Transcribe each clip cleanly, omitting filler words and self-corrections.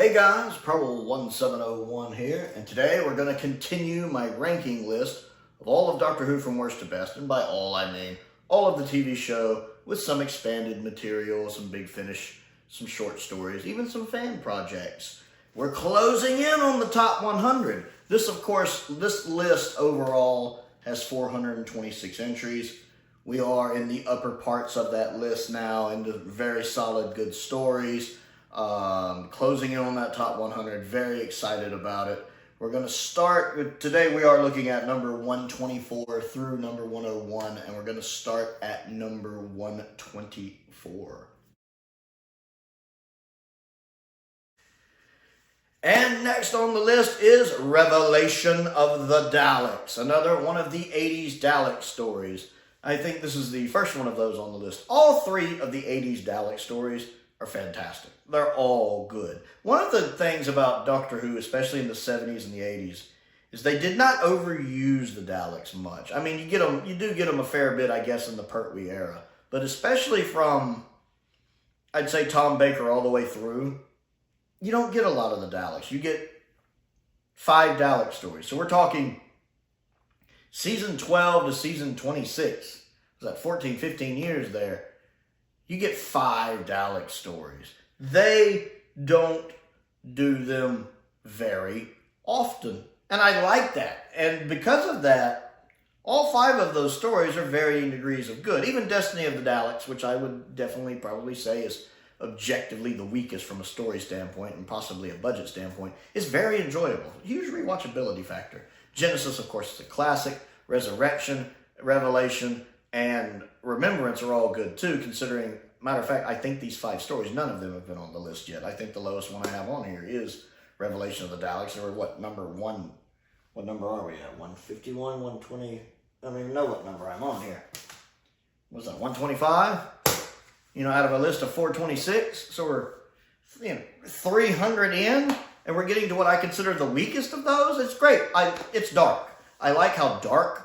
Hey guys, Prowl 1701 here, and today we're going to continue my ranking list of all of Doctor Who from worst to best, and by all I mean all of the TV show with some expanded material, some big finish, some short stories, even some fan projects. We're closing in on the top 100. This list overall has 426 entries. We are in the upper parts of that list now into very solid, good stories. Closing in on that top 100, very excited about it. We're going to start with, today we are looking at number 124 through number 101, and we're going to start at number 124. And next on the list is Revelation of the Daleks, another one of the 80s Dalek stories. I think this is the first one of those on the list. All three of the 80s Dalek stories are fantastic. They're all good. One of the things about Doctor Who, especially in the 70s and the 80s, is they did not overuse the Daleks much. I mean, you do get them a fair bit, I guess, in the Pertwee era. But especially from, I'd say, Tom Baker all the way through, you don't get a lot of the Daleks. You get 5 Dalek stories. So we're talking season 12 to season 26. Was that 14, 15 years there? You get 5 Dalek stories. They don't do them very often. And I like that. And because of that, all 5 of those stories are varying degrees of good. Even Destiny of the Daleks, which I would definitely probably say is objectively the weakest from a story standpoint and possibly a budget standpoint, is very enjoyable. Huge rewatchability factor. Genesis, of course, is a classic. Resurrection, Revelation, and Remembrance are all good too, considering, matter of fact, I think these 5 stories, none of them have been on the list yet. I think the lowest one I have on here is Revelation of the Daleks. Or what number are we at? 151, 120? I don't even know what number I'm on here. What's that, 125? You know, out of a list of 426. So we're 300 in, and we're getting to what I consider the weakest of those. It's great. It's dark. I like how dark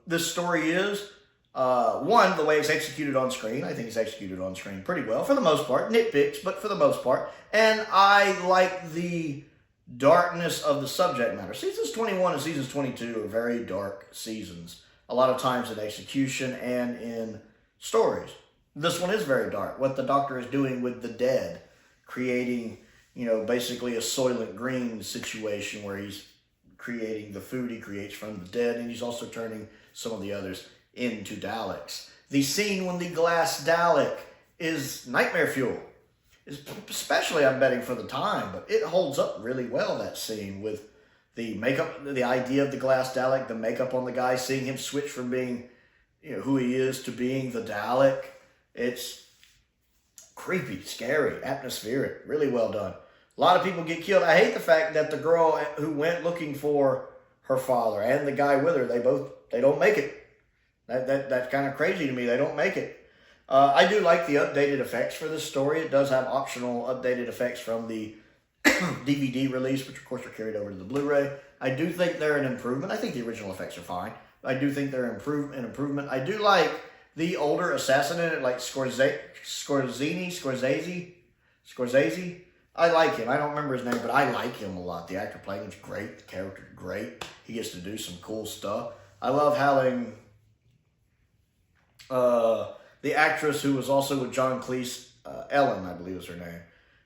this story is. One, the way it's executed on screen. I think it's executed on screen pretty well, for the most part. Nitpicks, but for the most part. And I like the darkness of the subject matter. Seasons 21 and seasons 22 are very dark seasons. A lot of times in execution and in stories. This one is very dark. What the Doctor is doing with the dead. Creating, basically a Soylent Green situation where he's creating the food he creates from the dead, and he's also turning some of the others into Daleks. The scene when the glass Dalek is nightmare fuel. Especially, I'm betting, for the time, but it holds up really well, that scene, with the makeup, the idea of the glass Dalek, the makeup on the guy, seeing him switch from being, who he is to being the Dalek. It's creepy, scary, atmospheric, really well done. A lot of people get killed. I hate the fact that the girl who went looking for her father and the guy with her, they don't make it. That's kind of crazy to me. They don't make it. I do like the updated effects for this story. It does have optional updated effects from the DVD release, which of course are carried over to the Blu-ray. I do think they're an improvement. I think the original effects are fine. I do think they're an improvement. I do like the older assassin in it, like Scorsese. I like him. I don't remember his name, but I like him a lot. The actor playing him's great. The character's great. He gets to do some cool stuff. I love having the actress who was also with John Cleese, Ellen, I believe is her name.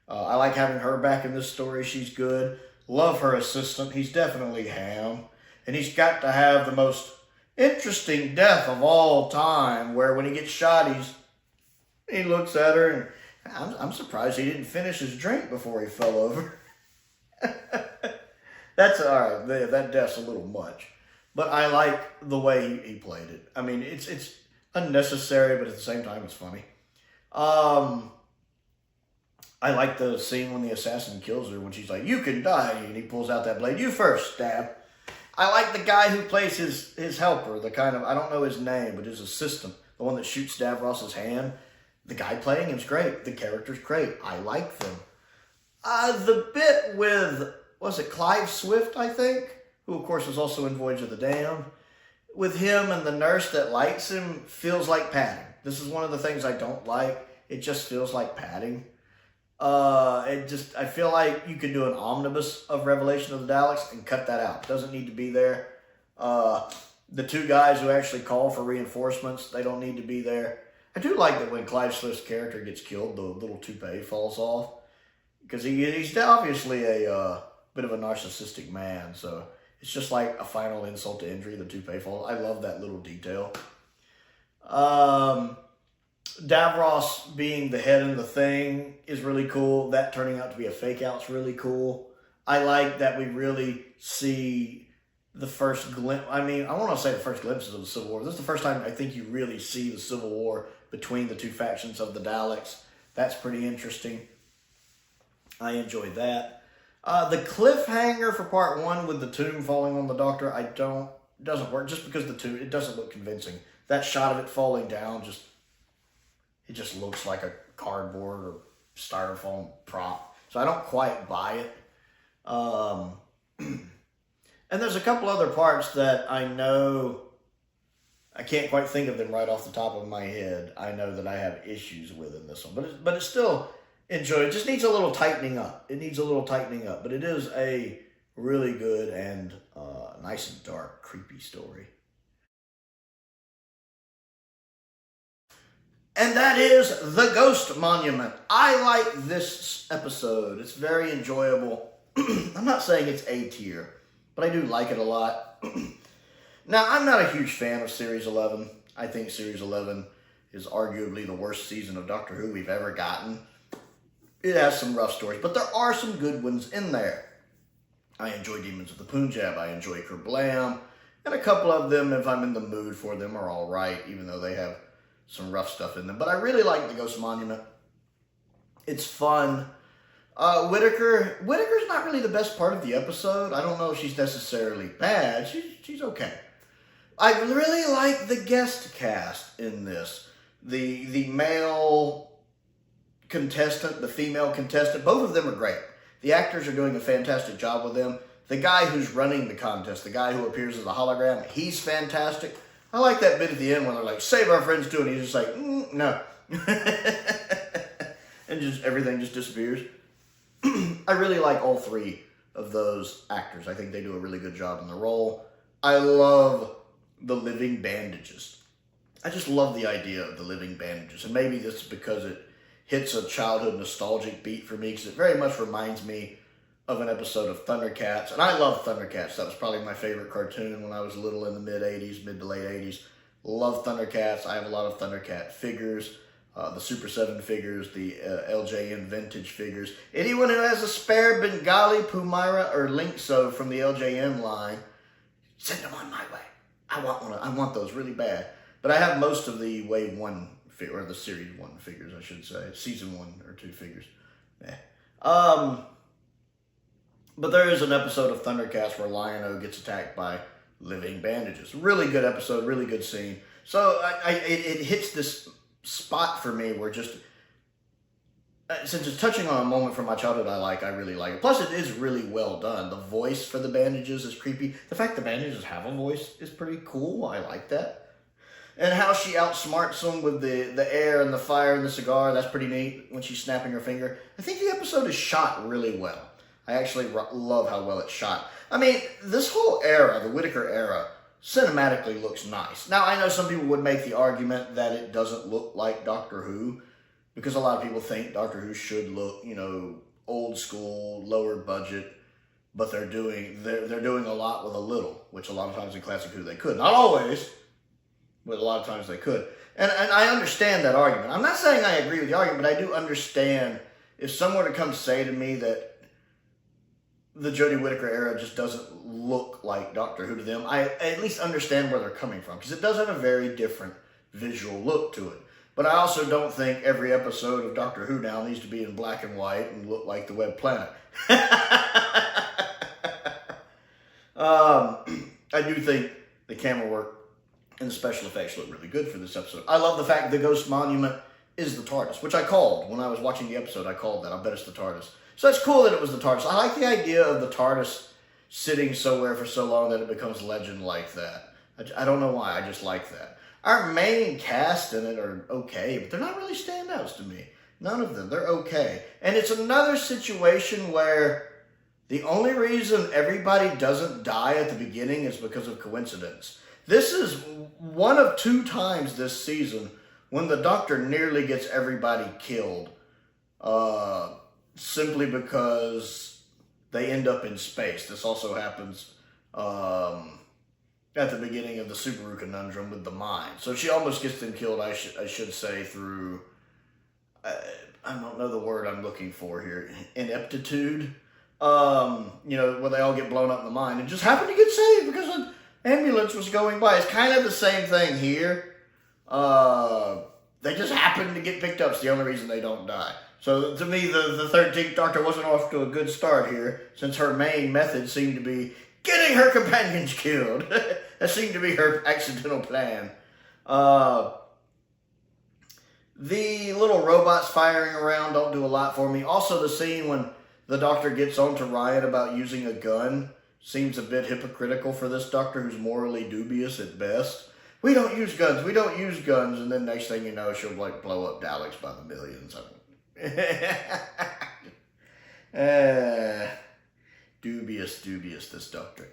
I like having her back in this story. She's good. Love her assistant. He's definitely Ham. And he's got to have the most interesting death of all time, where when he gets shot, he looks at her, and I'm surprised he didn't finish his drink before he fell over. That's all right. That death's a little much. But I like the way he played it. I mean, it's unnecessary, but at the same time, it's funny. I like the scene when the assassin kills her, when she's like, "You can die," and he pulls out that blade. "You first, stab." I like the guy who plays his helper, the kind of, I don't know his name, but his assistant, the one that shoots Davros's hand. The guy playing him's great. The character's great. I like them. The bit with, was it Clive Swift, I think? Who, of course, was also in Voyage of the Damned. With him and the nurse that likes him feels like padding. This is one of the things I don't like. It just feels like padding. I feel like you could do an omnibus of Revelation of the Daleks and cut that out. It doesn't need to be there. The two guys who actually call for reinforcements, they don't need to be there. I do like that when Clive Swift's character gets killed, the little toupee falls off. Because he's obviously a bit of a narcissistic man, so it's just like a final insult to injury, the toupee falls. I love that little detail. Davros being the head of the thing is really cool. That turning out to be a fake out's really cool. I like that we really see the first glimpse. I mean, I want to say the first glimpses of the Civil War. This is the first time I think you really see the Civil War between the two factions of the Daleks. That's pretty interesting. I enjoyed that. The cliffhanger for part 1 with the tomb falling on the Doctor, doesn't work just because it doesn't look convincing. That shot of it falling down it just looks like a cardboard or styrofoam prop. So I don't quite buy it. And there's a couple other parts that I know, I can't quite think of them right off the top of my head. I know that I have issues with in this one, but it's still enjoyable. It just needs a little tightening up. But it is a really good and nice and dark, creepy story. And that is The Ghost Monument. I like this episode. It's very enjoyable. I'm not saying it's A tier, but I do like it a lot. Now, I'm not a huge fan of Series 11. I think Series 11 is arguably the worst season of Doctor Who we've ever gotten. It has some rough stories, but there are some good ones in there. I enjoy Demons of the Punjab. I enjoy Kerblam. And a couple of them, if I'm in the mood for them, are all right, even though they have some rough stuff in them. But I really like The Ghost Monument. It's fun. Whittaker's not really the best part of the episode. I don't know if she's necessarily bad. She's okay. I really like the guest cast in this. The male contestant, the female contestant, both of them are great. The actors are doing a fantastic job with them. The guy who's running the contest, the guy who appears as a hologram, he's fantastic. I like that bit at the end when they're like, save our friends too, and he's just like, no. And just everything just disappears. I really like all three of those actors. I think they do a really good job in the role. I love the living bandages. I just love the idea of the living bandages. And maybe this is because it hits a childhood nostalgic beat for me, because it very much reminds me of an episode of Thundercats. And I love Thundercats. That was probably my favorite cartoon when I was little in the mid to late 80s. Love Thundercats. I have a lot of Thundercat figures. The Super 7 figures, the LJN vintage figures. Anyone who has a spare Bengali, Pumira, or Linkso from the LJN line, send them on my way. I want one. I want those really bad. But I have most of the Wave 1, or the Series 1 figures, I should say. Season 1 or 2 figures. But there is an episode of Thundercats where Lion-O gets attacked by living bandages. Really good episode, really good scene. So it hits this spot for me where just, since it's touching on a moment from my childhood I really like it. Plus, it is really well done. The voice for the bandages is creepy. The fact the bandages have a voice is pretty cool. I like that. And how she outsmarts them with the air and the fire and the cigar, that's pretty neat when she's snapping her finger. I think the episode is shot really well. I actually love how well it's shot. I mean, this whole era, the Whittaker era, cinematically looks nice. Now, I know some people would make the argument that it doesn't look like Doctor Who, because a lot of people think Doctor Who should look, old school, lower budget, but they're doing a lot with a little, which a lot of times in Classic Who they could. Not always, but a lot of times they could. And I understand that argument. I'm not saying I agree with the argument, but I do understand if someone were to come say to me that the Jodie Whittaker era just doesn't look like Doctor Who to them, I at least understand where they're coming from, because it does have a very different visual look to it. But I also don't think every episode of Doctor Who now needs to be in black and white and look like the Web Planet. I do think the camera work and the special effects look really good for this episode. I love the fact the Ghost Monument is the TARDIS, which I called when I was watching the episode. I called that. I bet it's the TARDIS. So it's cool that it was the TARDIS. I like the idea of the TARDIS sitting somewhere for so long that it becomes legend like that. I don't know why. I just like that. Our main cast in it are okay, but they're not really standouts to me. None of them. They're okay. And it's another situation where the only reason everybody doesn't die at the beginning is because of coincidence. This is one of 2 times this season when the Doctor nearly gets everybody killed. Simply because they end up in space. This also happens at the beginning of the Subaru conundrum with the mine. So she almost gets them killed, I should say, through, I don't know the word I'm looking for here, ineptitude. Where they all get blown up in the mine and just happen to get saved because an ambulance was going by. It's kind of the same thing here. They just happen to get picked up. It's the only reason they don't die. So to me, the 13th Doctor wasn't off to a good start here, since her main method seemed to be getting her companions killed. That seemed to be her accidental plan. The little robots firing around don't do a lot for me. Also, the scene when the Doctor gets on to Ryan about using a gun seems a bit hypocritical for this Doctor, who's morally dubious at best. We don't use guns. And then next thing you know, she'll like blow up Daleks by the millions. Dubious, this Doctor.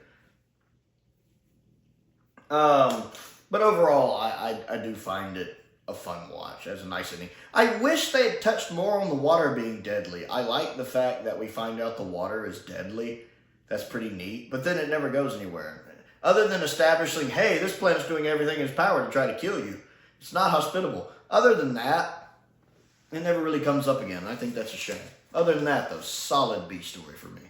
But overall, I do find it a fun watch, as a nice ending. I wish they had touched more on the water being deadly. I like the fact that we find out the water is deadly. That's pretty neat. But then it never goes anywhere. Other than establishing, hey, this planet's doing everything in its power to try to kill you. It's not hospitable. Other than that, it never really comes up again. I think that's a shame. Other than that, though, solid B story for me.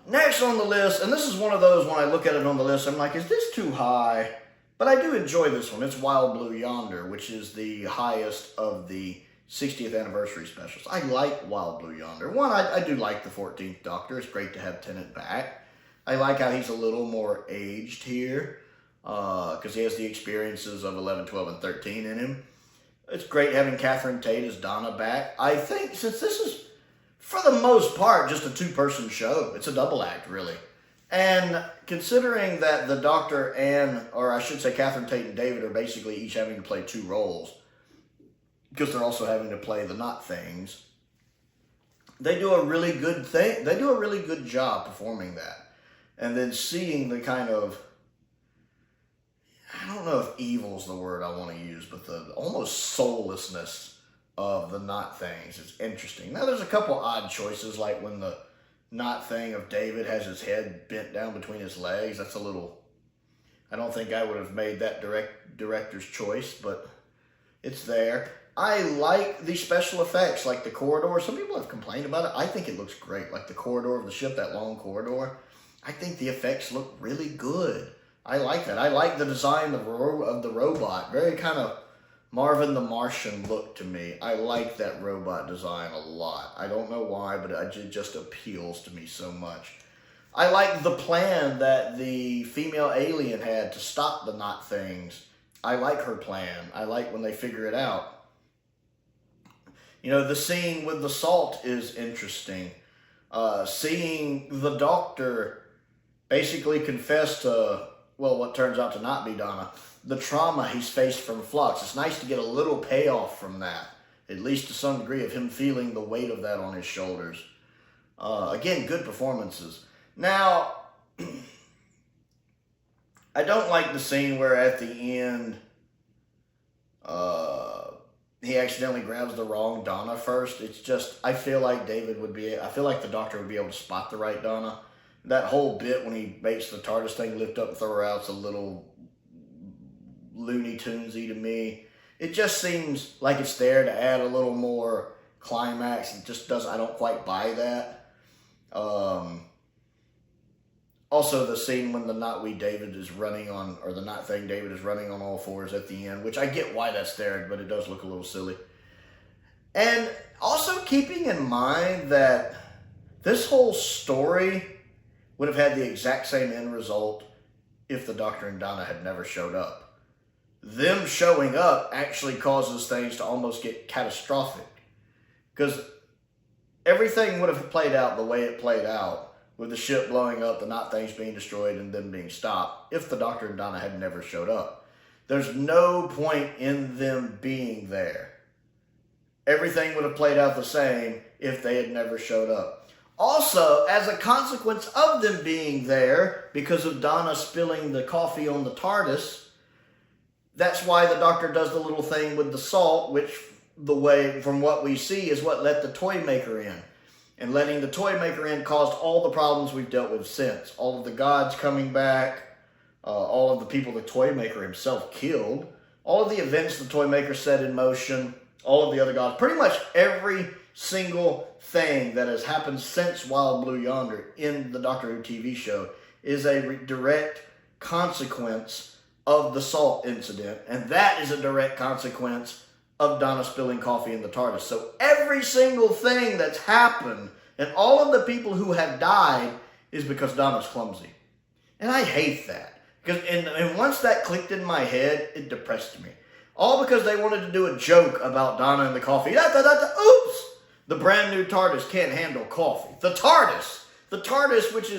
Next on the list, and this is one of those when I look at it on the list, I'm like, is this too high? But I do enjoy this one. It's Wild Blue Yonder, which is the highest of the 60th anniversary specials. I like Wild Blue Yonder. One, I do like the 14th Doctor. It's great to have Tennant back. I like how he's a little more aged here, because he has the experiences of 11, 12, and 13 in him. It's great having Catherine Tate as Donna back. I think since this is, for the most part, just a 2-person show, it's a double act, really. And considering that the Doctor and, or I should say Catherine Tate and David are basically each having to play 2 roles, because they're also having to play the not things, they do a really good thing. They do a really good job performing that. And then seeing the kind of, I don't know if evil's the word I want to use, but the almost soullessness of the not things is interesting. Now, there's a couple odd choices, like when the not thing of David has his head bent down between his legs. That's a little, I don't think I would have made that director's choice, but it's there. I like the special effects, like the corridor. Some people have complained about it. I think it looks great. Like the corridor of the ship, that long corridor. I think the effects look really good. I like that. I like the design of the robot. Very kind of Marvin the Martian look to me. I like that robot design a lot. I don't know why, but it just appeals to me so much. I like the plan that the female alien had to stop the not things. I like her plan. I like when they figure it out. You know, the scene with the salt is interesting. Seeing the Doctor basically confess to, well, what turns out to not be Donna, the trauma he's faced from Flux. It's nice to get a little payoff from that, at least to some degree, of him feeling the weight of that on his shoulders. Again, good performances. Now, I don't like the scene where at the end, he accidentally grabs the wrong Donna first. It's just, I feel like the Doctor would be able to spot the right Donna. That whole bit when he makes the TARDIS thing lift up and throw her out, it's a little Looney Tunesy to me. It just seems like it's there to add a little more climax. It just doesn't, I don't quite buy that. Also, the scene when the not David is running on, or the not thing David is running on all fours at the end, which I get why that's there, but it does look a little silly. And also keeping in mind that this whole story would have had the exact same end result if the Doctor and Donna had never showed up. Them showing up actually causes things to almost get catastrophic, because everything would have played out the way it played out, with the ship blowing up, the not things being destroyed, and them being stopped, if the Doctor and Donna had never showed up. There's no point in them being there. Everything would have played out the same if they had never showed up. Also, as a consequence of them being there, because of Donna spilling the coffee on the Tardis, that's why the Doctor does the little thing with the salt, which, the way, from what we see, is what let the toy maker in. And letting the toy maker in caused all the problems we've dealt with since. All of the gods coming back, all of the people the toy maker himself killed, all of the events the toy maker set in motion, all of the other gods, pretty much every single thing that has happened since Wild Blue Yonder in the Doctor Who TV show is a direct consequence of the salt incident, and that is a direct consequence of Donna spilling coffee in the TARDIS. So every single thing that's happened and all of the people who have died is because Donna's clumsy. And I hate that. And once that clicked in my head, it depressed me. All because they wanted to do a joke about Donna and the coffee. Oops! The brand new TARDIS can't handle coffee. The TARDIS, which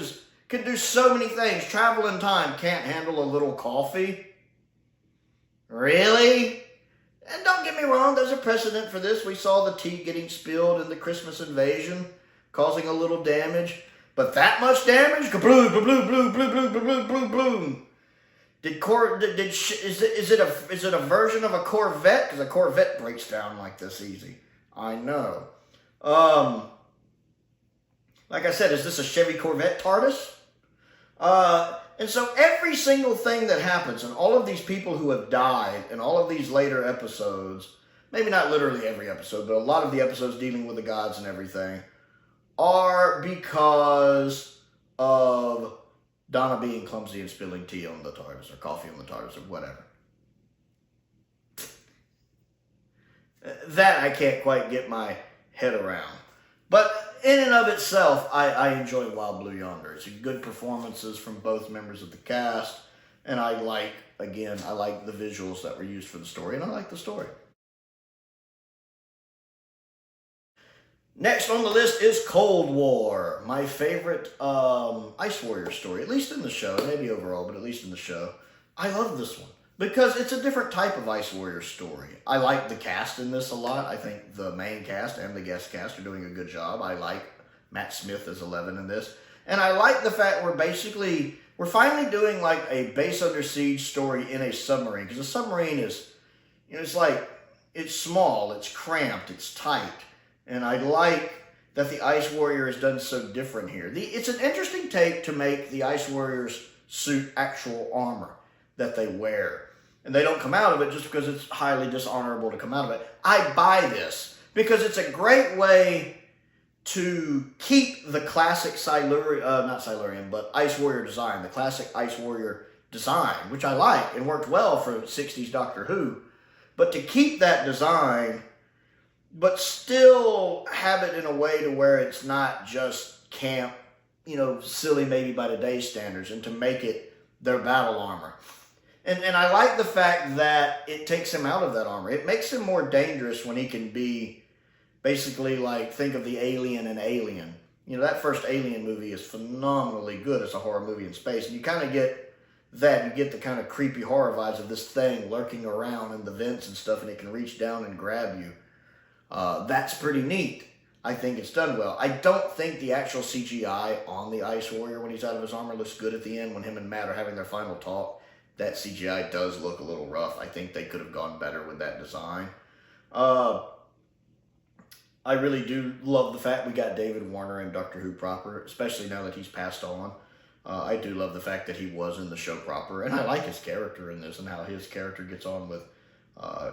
can do so many things, travel in time, can't handle a little coffee? Really? And don't get me wrong, there's a precedent for this. We saw the tea getting spilled in the Christmas invasion, causing a little damage. But that much damage? Kabloom, kabloom, bloom, bloom, bloom, bloom, bloom, bloom. Is it a version of a Corvette? Because a Corvette breaks down like this easy. I know. Like I said, is this a Chevy Corvette TARDIS? And so every single thing that happens, and all of these people who have died, and all of these later episodes, maybe not literally every episode, but a lot of the episodes dealing with the gods and everything, are because of Donna being clumsy and spilling tea on the TARDIS, or coffee on the TARDIS, or whatever. That I can't quite get my head around. But in and of itself, I enjoy Wild Blue Yonder. It's good performances from both members of the cast, and I like the visuals that were used for the story, and I like the story. Next on the list is Cold War, my favorite Ice Warrior story, at least in the show, maybe overall, but at least in the show. I love this one because it's a different type of Ice Warrior story. I like the cast in this a lot. I think the main cast and the guest cast are doing a good job. I like Matt Smith as 11 in this. And I like the fact we're finally doing like a base under siege story in a submarine, because a submarine is, it's small, it's cramped, it's tight. And I like that the Ice Warrior is done so different here. It's an interesting take to make the Ice Warrior's suit actual armor that they wear. And they don't come out of it just because it's highly dishonorable to come out of it. I buy this because it's a great way to keep the classic Ice Warrior design, the classic Ice Warrior design, which I like and worked well for 60s Doctor Who. But to keep that design, but still have it in a way to where it's not just camp, silly maybe by today's standards, and to make it their battle armor. And I like the fact that it takes him out of that armor. It makes him more dangerous when he can be basically think of the Alien and Alien. That first Alien movie is phenomenally good as a horror movie in space. And you kind of get that. You get the kind of creepy horror vibes of this thing lurking around in the vents and stuff, and it can reach down and grab you. That's pretty neat. I think it's done well. I don't think the actual CGI on the Ice Warrior when he's out of his armor looks good at the end when him and Matt are having their final talk. That CGI does look a little rough. I think they could have gone better with that design. I really do love the fact we got David Warner in Doctor Who proper, especially now that he's passed on. I do love the fact that he was in the show proper, and I like his character in this and how his character gets on with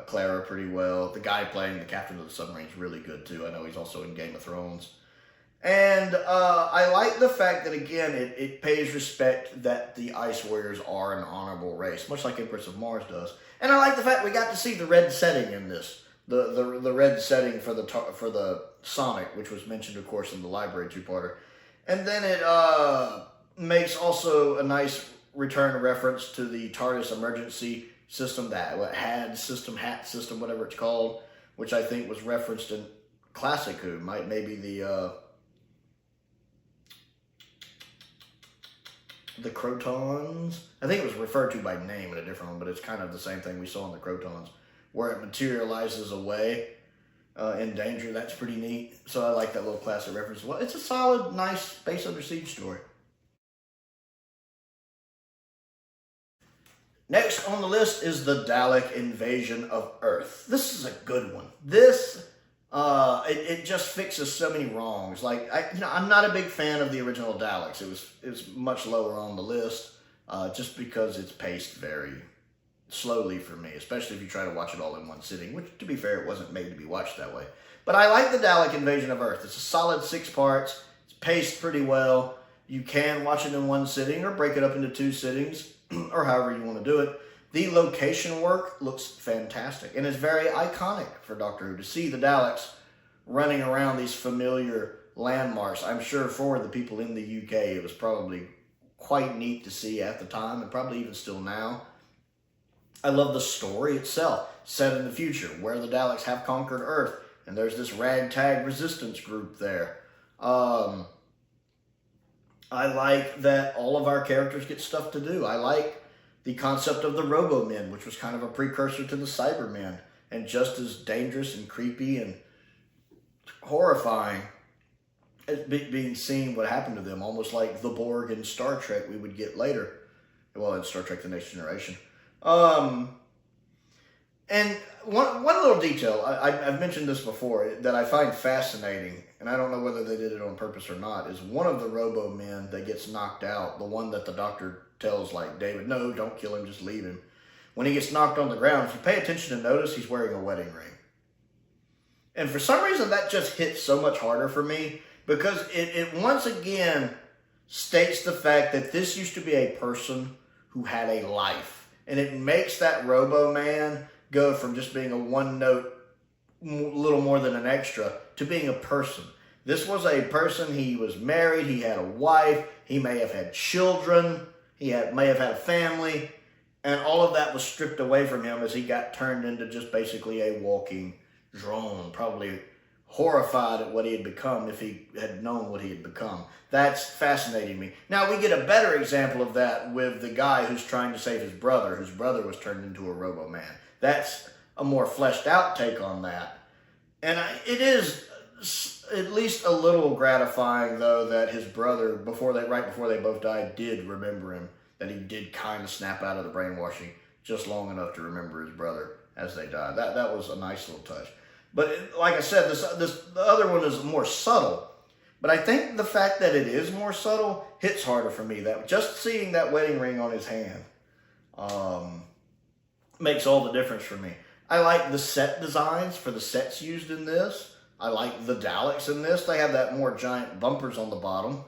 Clara pretty well. The guy playing the captain of the submarine is really good too. I know he's also in Game of Thrones. And I like the fact that, again, it pays respect that the Ice Warriors are an honorable race, much like Empress of Mars does. And I like the fact we got to see the red setting in this. The red setting for the Sonic, which was mentioned, of course, in the Library two-parter. And then it makes also a nice return reference to the TARDIS emergency system, HAT system, whatever it's called, which I think was referenced in Classic Who, maybe the the Crotons. I think it was referred to by name in a different one, but it's kind of the same thing we saw in the Crotons, where it materializes away in danger. That's pretty neat. So I like that little classic reference. Well, it's a solid, nice Space Under Siege story. Next on the list is the Dalek Invasion of Earth. This is a good one. This, it just fixes so many wrongs. Like, I'm not a big fan of the original Daleks. It was much lower on the list, just because it's paced very slowly for me, especially if you try to watch it all in one sitting, which, to be fair, it wasn't made to be watched that way. But I like the Dalek Invasion of Earth. It's a solid 6 parts. It's paced pretty well. You can watch it in one sitting or break it up into 2 sittings, or however you want to do it. The location work looks fantastic, and it's very iconic for Doctor Who to see the Daleks running around these familiar landmarks. I'm sure for the people in the UK, it was probably quite neat to see at the time, and probably even still now. I love the story itself, set in the future, where the Daleks have conquered Earth, and there's this ragtag resistance group there. I like that all of our characters get stuff to do. I like the concept of the Robo-Men, which was kind of a precursor to the Cybermen, and just as dangerous and creepy and horrifying as being seen what happened to them, almost like the Borg in Star Trek we would get later. Well, in Star Trek The Next Generation. And one little detail, I've mentioned this before, that I find fascinating, and I don't know whether they did it on purpose or not, is one of the Robo-Men that gets knocked out, the one that the Doctor tells, like, David, no, don't kill him, just leave him. When he gets knocked on the ground, if you pay attention and notice, he's wearing a wedding ring. And for some reason, that just hits so much harder for me, because it once again states the fact that this used to be a person who had a life. And it makes that Robo-Man go from just being a one-note, little more than an extra, to being a person. This was a person, he was married, he had a wife, he may have had children, may have had a family, and all of that was stripped away from him as he got turned into just basically a walking drone, probably horrified at what he had become if he had known what he had become. That's fascinating me. Now, we get a better example of that with the guy who's trying to save his brother, whose brother was turned into a Robo-Man. That's a more fleshed out take on that. And it is at least a little gratifying, though, that his brother, right before they both died, did remember him, that he did kind of snap out of the brainwashing just long enough to remember his brother as they died. That was a nice little touch. But like I said, the other one is more subtle. But I think the fact that it is more subtle hits harder for me. That just seeing that wedding ring on his hand makes all the difference for me. I like the set designs for the sets used in this. I like the Daleks in this. They have that more giant bumpers on the bottom,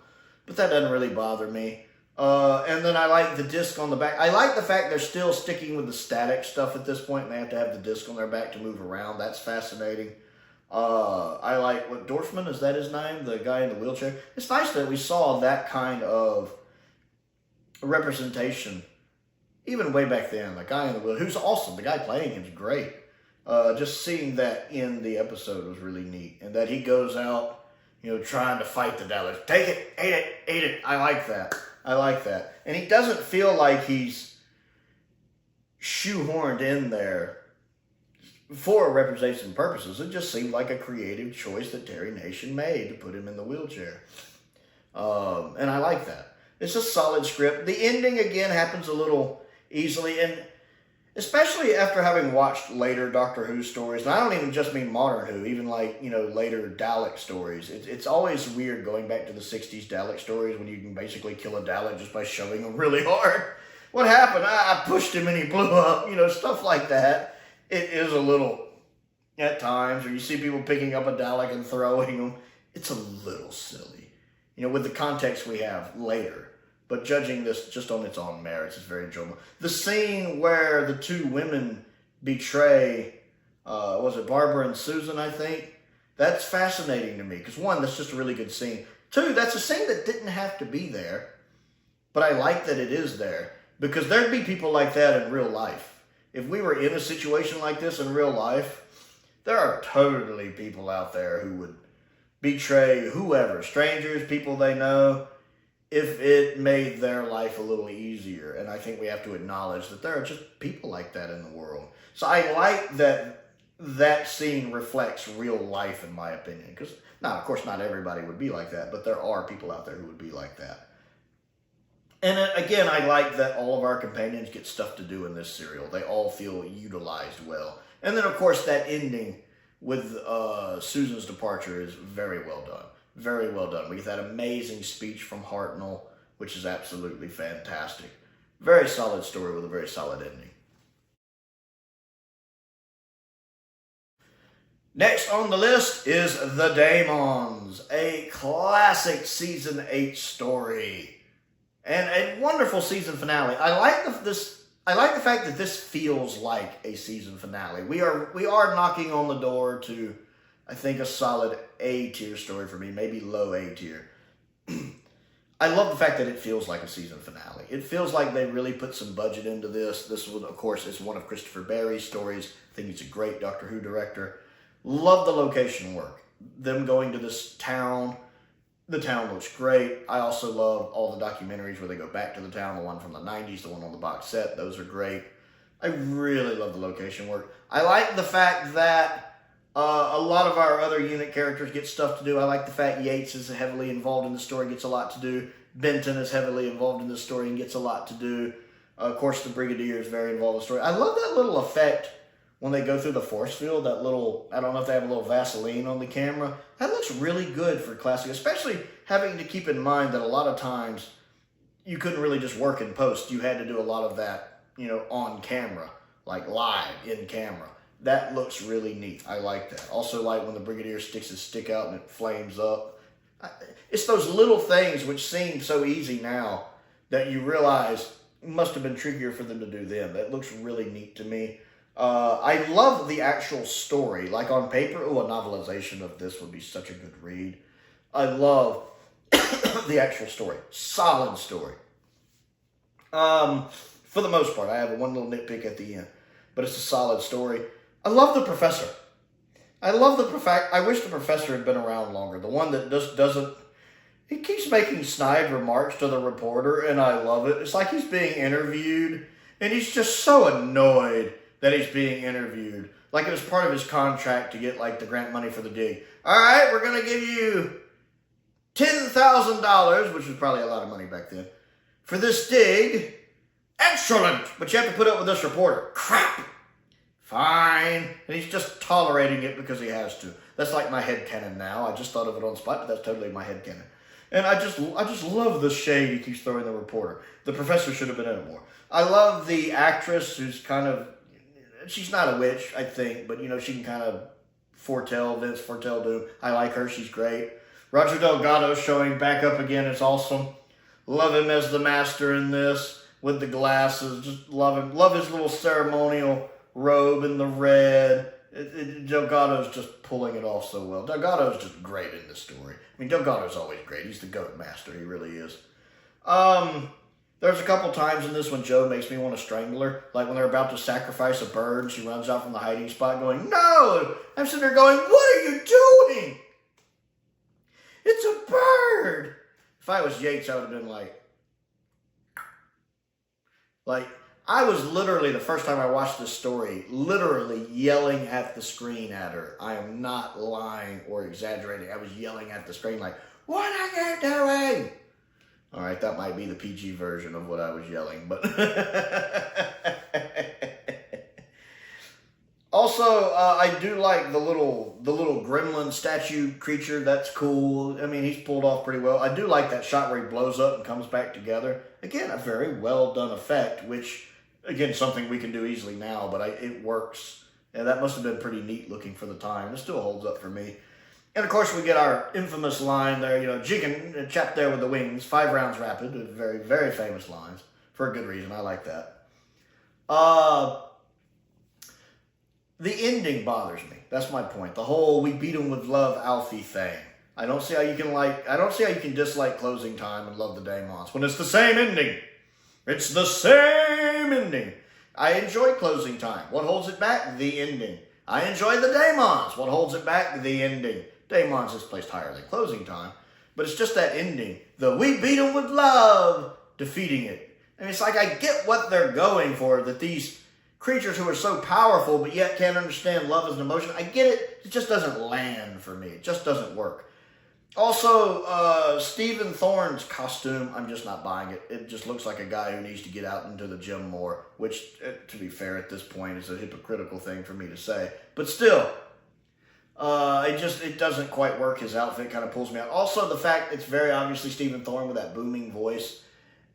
but that doesn't really bother me. And then I like the disc on the back. I like the fact they're still sticking with the static stuff at this point, and they have to have the disc on their back to move around. That's fascinating. I like, what, Dorfman, is that his name? The guy in the wheelchair? It's nice that we saw that kind of representation, even way back then. The guy in the wheelchair, who's awesome. The guy playing him is great. Just seeing that in the episode was really neat. And that he goes out, trying to fight the Daleks. Take it, eat it. I like that. And he doesn't feel like he's shoehorned in there for representation purposes. It just seemed like a creative choice that Terry Nation made to put him in the wheelchair. And I like that. It's a solid script. The ending, again, happens a little easily, and especially after having watched later Doctor Who stories, and I don't even just mean modern Who, even like, later Dalek stories. It's always weird going back to the 60s Dalek stories when you can basically kill a Dalek just by shoving him really hard. What happened? I pushed him and he blew up, stuff like that. It is a little, at times, or you see people picking up a Dalek and throwing them. It's a little silly, with the context we have later. But judging this just on its own merits is very enjoyable. The scene where the two women betray, was it Barbara and Susan, I think? That's fascinating to me. Because one, that's just a really good scene. Two, that's a scene that didn't have to be there. But I like that it is there. Because there'd be people like that in real life. If we were in a situation like this in real life, there are totally people out there who would betray whoever, strangers, people they know, if it made their life a little easier. And I think we have to acknowledge that there are just people like that in the world. So I like that that scene reflects real life, in my opinion. Because, now, of course, not everybody would be like that, but there are people out there who would be like that. And again, I like that all of our companions get stuff to do in this serial. They all feel utilized well. And then, of course, that ending with Susan's departure is very well done. Very well done. We get that amazing speech from Hartnell, which is absolutely fantastic. Very solid story with a very solid ending. Next on the list is The Daemons, a classic Season 8 story. And a wonderful season finale. I like the fact that this feels like a season finale. We are knocking on the door to, I think, a solid A tier story for me, maybe low A tier. I love the fact that it feels like a season finale. It feels like they really put some budget into this. This one, of course, is one of Christopher Barry's stories. I think he's a great Doctor Who director. Love the location work. Them going to this town. The town looks great. I also love all the documentaries where they go back to the town. The one from the 90s, the one on the box set. Those are great. I really love the location work. I like the fact that a lot of our other unit characters get stuff to do. I like the fact Yates is heavily involved in the story, gets a lot to do. Benton is heavily involved in the story and gets a lot to do. Of course, the Brigadier is very involved in the story. I love that little effect when they go through the force field, that little, I don't know if they have a little Vaseline on the camera. That looks really good for classic, especially having to keep in mind that a lot of times you couldn't really just work in post. You had to do a lot of that, on camera, like live, in camera. That looks really neat. I like that. Also like when the Brigadier sticks his stick out and it flames up. It's those little things which seem so easy now that you realize it must have been trickier for them to do then. That looks really neat to me. I love the actual story. Like on paper, a novelization of this would be such a good read. I love the actual story. Solid story. For the most part, I have one little nitpick at the end, but it's a solid story. I love the professor. I wish the professor had been around longer. The one that just doesn't, he keeps making snide remarks to the reporter, and I love it. It's like he's being interviewed, and he's just so annoyed that he's being interviewed. Like it was part of his contract to get like the grant money for the dig. All right, we're going to give you $10,000, which was probably a lot of money back then, for this dig. Excellent, but you have to put up with this reporter. Crap. Fine. And he's just tolerating it because he has to. That's like my headcanon now. I just thought of it on the spot, but that's totally my headcanon. And I just love the shade he keeps throwing the reporter. The professor should have been in it more. I love the actress who's kind of, she's not a witch, I think, but, she can kind of foretell doom. I like her. She's great. Roger Delgado showing back up again. It's awesome. Love him as the master in this with the glasses. Just love him. Love his little ceremonial robe in the red. Delgado's just pulling it off so well. Delgado's just great in this story. I mean, Delgado's always great. He's the goat master. He really is. There's a couple times in this when Joe makes me want to strangle her. Like when they're about to sacrifice a bird, she runs out from the hiding spot going, no! I'm sitting there going, what are you doing? It's a bird! If I was Yates, I would have been like, I was literally, the first time I watched this story, literally yelling at the screen at her. I am not lying or exaggerating. I was yelling at the screen like, what are you doing? All right, that might be the PG version of what I was yelling, but also I do like the little gremlin statue creature. That's cool. I mean, he's pulled off pretty well. I do like that shot where he blows up and comes back together. Again, a very well done effect, which again something we can do easily now, but it works. And that must have been pretty neat looking for the time. It still holds up for me. And, of course, we get our infamous line there, Jiggin, chap there with the wings, 5 rounds rapid, very, very famous lines, for a good reason. I like that. The ending bothers me. That's my point. The whole we beat him with love Alfie thing. I don't see how you can dislike Closing Time and love the Daemons when it's the same ending. It's the same ending. I enjoy Closing Time. What holds it back? The ending. I enjoy the Daemons. What holds it back? The ending. Daemons is placed higher than Closing Time. But it's just that ending. The "we beat them with love," defeating it. And it's like, I get what they're going for, that these creatures who are so powerful but yet can't understand love as an emotion. I get it. It just doesn't land for me. It just doesn't work. Also, Stephen Thorne's costume, I'm just not buying it. It just looks like a guy who needs to get out into the gym more, which, to be fair, at this point is a hypocritical thing for me to say. But still, it doesn't quite work. His outfit kind of pulls me out. Also, the fact it's very obviously Stephen Thorne with that booming voice.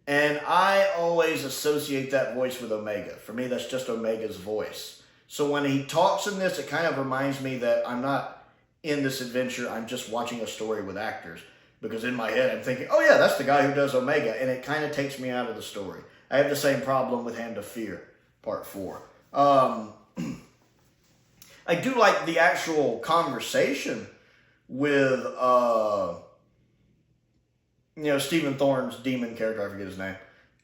And I always associate that voice with Omega. For me, that's just Omega's voice. So when he talks in this, it kind of reminds me that I'm not in this adventure, I'm just watching a story with actors. Because in my head, I'm thinking, oh yeah, that's the guy who does Omega. And it kind of takes me out of the story. I have the same problem with Hand of Fear, Part 4. I do like the actual conversation with, Stephen Thorne's demon character, I forget his name,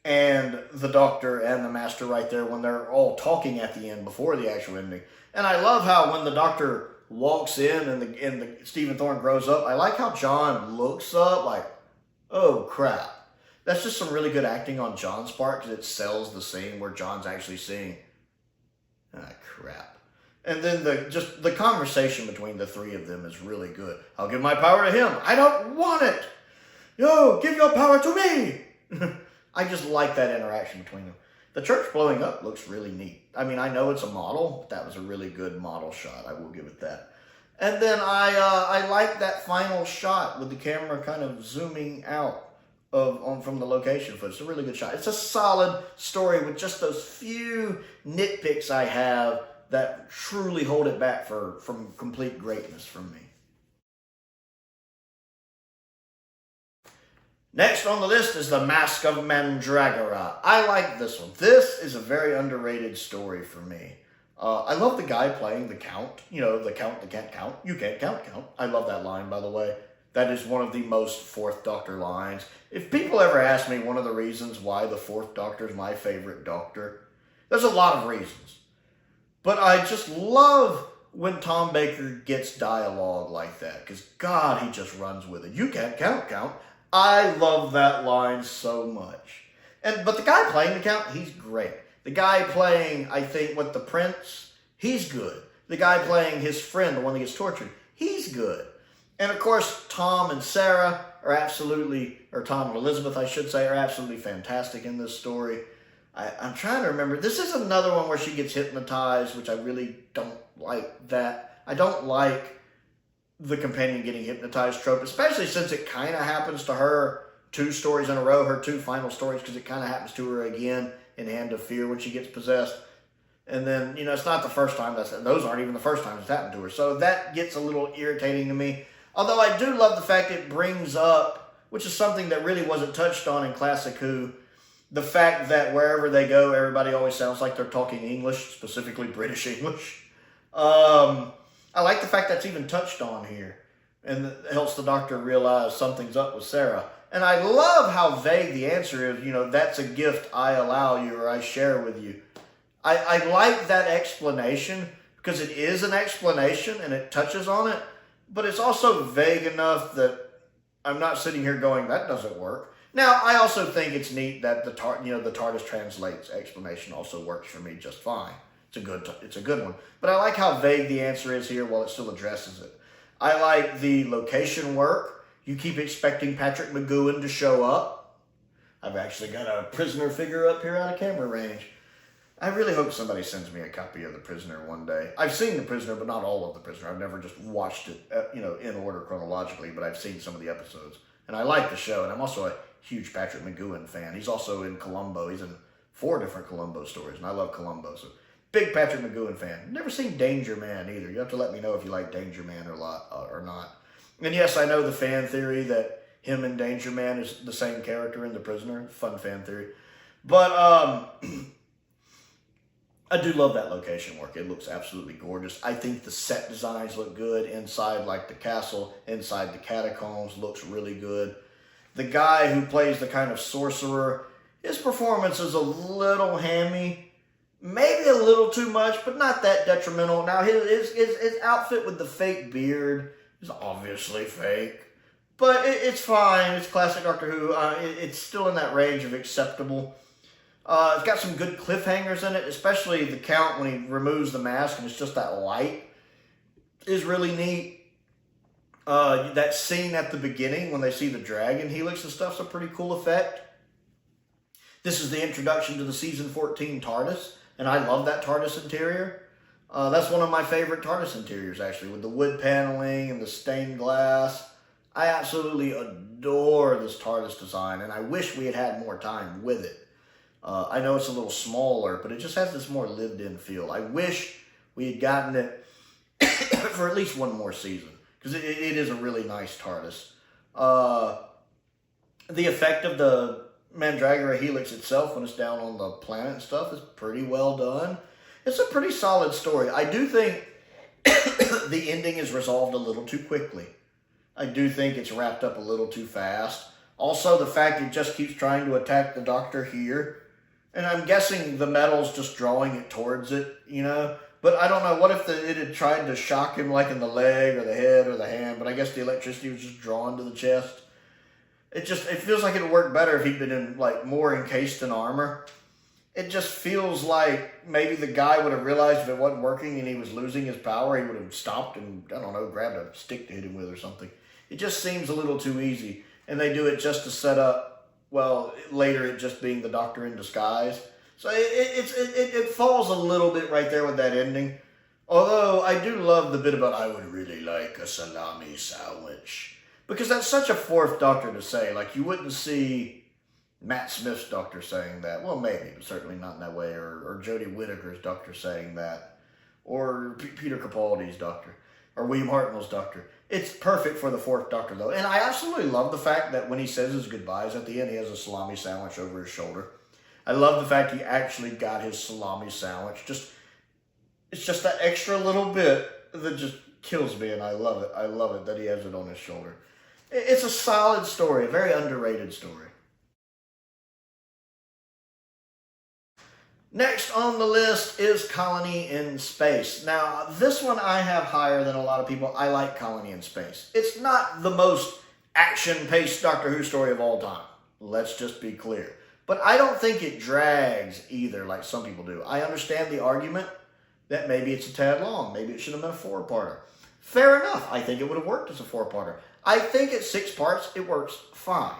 and the Doctor and the Master right there when they're all talking at the end before the actual ending. And I love how when the Doctor walks in and the Stephen Thorne grows up, I like how John looks up like, oh crap. That's just some really good acting on John's part, because it sells the scene where John's actually saying, ah, crap. And then the conversation between the three of them is really good. I'll give my power to him. I don't want it. Yo, give your power to me. I just like that interaction between them. The church blowing up looks really neat. I mean, I know it's a model, but that was a really good model shot. I will give it that. And then I like that final shot with the camera kind of zooming out from the location footage. It's a really good shot. It's a solid story with just those few nitpicks I have that truly hold it back from complete greatness from me. Next on the list is The Mask of Mandragora. I like this one. This is a very underrated story for me. I love the guy playing the Count. You know, the Count that can't count. You can't count. I love that line, by the way. That is one of the most Fourth Doctor lines. If people ever ask me one of the reasons why the Fourth Doctor is my favorite Doctor, there's a lot of reasons. But I just love when Tom Baker gets dialogue like that. Because, God, he just runs with it. You can't count. I love that line so much. But the guy playing the Count, he's great. The guy playing, I think, the Prince, he's good. The guy playing his friend, the one that gets tortured, he's good. And of course, Tom and Sarah are absolutely, or Tom and Elizabeth, I should say, are absolutely fantastic in this story. I'm trying to remember. This is another one where she gets hypnotized, which I really don't like that. I don't like the companion getting hypnotized trope, especially since it kind of happens to her 2 stories in a row, her 2 final stories, because it kind of happens to her again in Hand of Fear when she gets possessed. And then, it's not the first time those aren't even the first times it's happened to her. So that gets a little irritating to me. Although I do love the fact it brings up, which is something that really wasn't touched on in Classic Who, the fact that wherever they go, everybody always sounds like they're talking English, specifically British English. I like the fact that's even touched on here, and it helps the Doctor realize something's up with Sarah. And I love how vague the answer is, that's a gift I allow you or I share with you. I like that explanation because it is an explanation and it touches on it, but it's also vague enough that I'm not sitting here going, that doesn't work. Now, I also think it's neat that the TARDIS translates explanation also works for me just fine. It's a good one. But I like how vague the answer is here while it still addresses it. I like the location work. You keep expecting Patrick McGowan to show up. I've actually got a Prisoner figure up here out of camera range. I really hope somebody sends me a copy of The Prisoner one day. I've seen The Prisoner, but not all of The Prisoner. I've never just watched it, in order chronologically, but I've seen some of the episodes. And I like the show, and I'm also a huge Patrick McGowan fan. He's also in Columbo. He's in 4 different Columbo stories, and I love Columbo, so big Patrick McGowan fan. Never seen Danger Man either. You have to let me know if you like Danger Man or not. And yes, I know the fan theory that him and Danger Man is the same character in The Prisoner. Fun fan theory. But I do love that location work. It looks absolutely gorgeous. I think the set designs look good. Inside, like the castle, inside the catacombs, looks really good. The guy who plays the kind of sorcerer, his performance is a little hammy. Maybe a little too much, but not that detrimental. Now, his outfit with the fake beard is obviously fake. But it's fine. It's classic Doctor Who. It's still in that range of acceptable. It's got some good cliffhangers in it, especially the Count when he removes the mask and it's just that light is really neat. That scene at the beginning when they see the dragon helix and stuff's a pretty cool effect. This is the introduction to the season 14 TARDIS, and I love that TARDIS interior. That's one of my favorite TARDIS interiors, actually, with the wood paneling and the stained glass. I absolutely adore this TARDIS design, and I wish we had had more time with it. I know it's a little smaller, but it just has this more lived-in feel. I wish we had gotten it for at least one more season, because it is a really nice TARDIS. The effect of the Mandragora Helix itself when it's down on the planet and stuff is pretty well done. It's a pretty solid story. I do think the ending is resolved a little too quickly. I do think it's wrapped up a little too fast. Also, the fact it just keeps trying to attack the Doctor here. And I'm guessing the metal's just drawing it towards it, you know? But I don't know, what if it had tried to shock him like in the leg or the head or the hand, but I guess the electricity was just drawn to the chest. It feels like it would work better if he'd been in, like, more encased in armor. It just feels like maybe the guy would have realized if it wasn't working and he was losing his power, he would have stopped and, I don't know, grabbed a stick to hit him with or something. It just seems a little too easy. And they do it just to set up, well, later it just being the Doctor in disguise. So it falls a little bit right there with that ending. Although I do love the bit about, I would really like a salami sandwich. Because that's such a fourth Doctor to say. Like, you wouldn't see Matt Smith's Doctor saying that. Well, maybe, but certainly not in that way. Or Jodie Whittaker's Doctor saying that. Or Peter Capaldi's Doctor. Or William Hartnell's Doctor. It's perfect for the fourth Doctor, though. And I absolutely love the fact that when he says his goodbyes at the end, he has a salami sandwich over his shoulder. I love the fact he actually got his salami sandwich. It's just that extra little bit that just kills me, and I love it. I love it that he has it on his shoulder. It's a solid story, a very underrated story. Next on the list is Colony in Space. Now, this one I have higher than a lot of people. I like Colony in Space. It's not the most action-paced Doctor Who story of all time. Let's just be clear. But I don't think it drags either, like some people do. I understand the argument that maybe it's a tad long. Maybe it should have been a 4-parter. Fair enough. I think it would have worked as a 4-parter. I think at 6 parts, it works fine.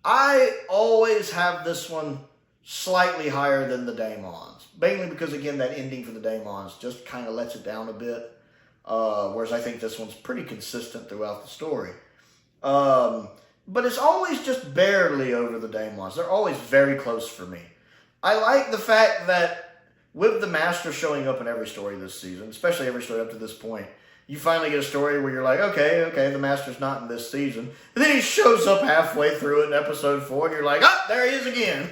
I always have this one slightly higher than the Daemons. Mainly because, again, that ending for the Daemons just kind of lets it down a bit. Whereas I think this one's pretty consistent throughout the story. But it's always just barely over the Daemons. They're always very close for me. I like the fact that with the Master showing up in every story this season, especially every story up to this point, you finally get a story where you're like, okay, the Master's not in this season. And then he shows up halfway through it in episode 4, and you're like, oh, there he is again.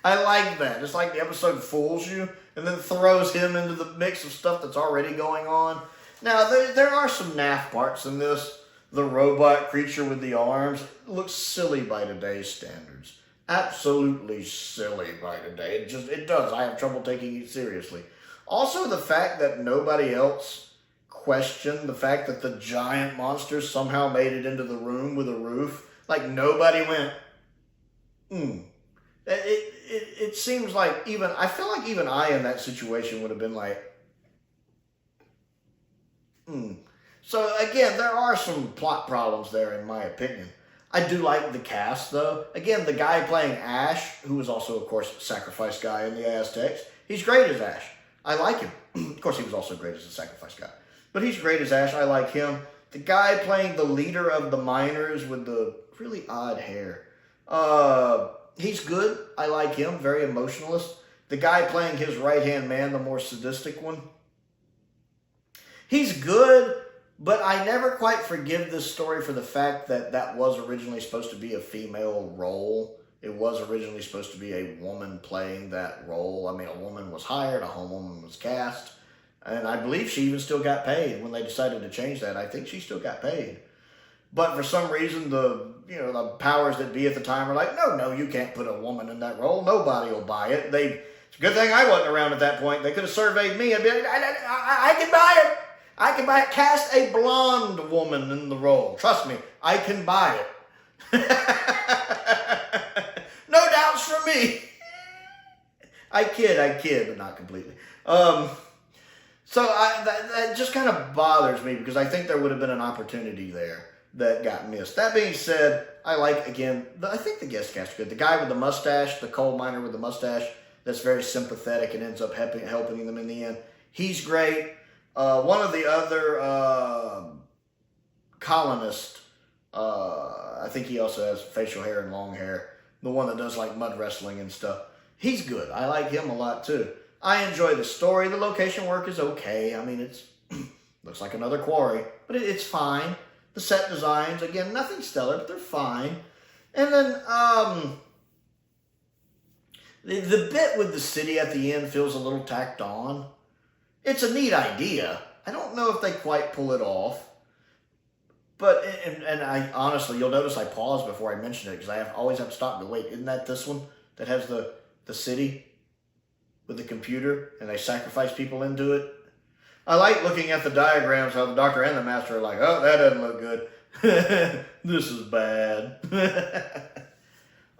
I like that. It's like the episode fools you, and then throws him into the mix of stuff that's already going on. Now, there are some naff parts in this. The robot creature with the arms looks silly by today's standards. Absolutely silly by today. It does. I have trouble taking it seriously. Also, the fact that nobody else questioned the fact that the giant monster somehow made it into the room with a roof. Like, nobody went, It seems like I feel like even I in that situation would have been like, So, again, there are some plot problems there, in my opinion. I do like the cast, though. Again, the guy playing Ash, who was also, of course, Sacrifice Guy in the Aztecs, he's great as Ash. I like him. Of course, he was also great as a Sacrifice Guy. But he's great as Ash. I like him. The guy playing the leader of the miners with the really odd hair, he's good. I like him. Very emotionalist. The guy playing his right-hand man, the more sadistic one, he's good. But I never quite forgive this story for the fact that that was originally supposed to be a female role. It was originally supposed to be a woman playing that role. I mean, a woman was hired, a woman was cast. And I believe she even still got paid when they decided to change that. I think she still got paid. But for some reason, the powers that be at the time were like, no, you can't put a woman in that role. Nobody will buy it. It's a good thing I wasn't around at that point. They could have surveyed me and be like, I can buy it. I can buy it. Cast a blonde woman in the role. Trust me, I can buy it. No doubts from me. I kid, but not completely. So that just kind of bothers me because I think there would have been an opportunity there that got missed. That being said, I like, again, I think the guest cast is good. The guy with the mustache, the coal miner with the mustache, that's very sympathetic and ends up helping them in the end. He's great. One of the other colonists, I think he also has facial hair and long hair. The one that does like mud wrestling and stuff. He's good. I like him a lot too. I enjoy the story. The location work is okay. I mean, it's looks like another quarry, but it's fine. The set designs, again, nothing stellar, but they're fine. And then the bit with the city at the end feels a little tacked on. It's a neat idea. I don't know if they quite pull it off. But, and I honestly, you'll notice I paused before I mentioned it because I always have to stop and go, wait, isn't that this one that has the city with the computer and they sacrifice people into it? I like looking at the diagrams, how the Doctor and the Master are like, oh, that doesn't look good. This is bad.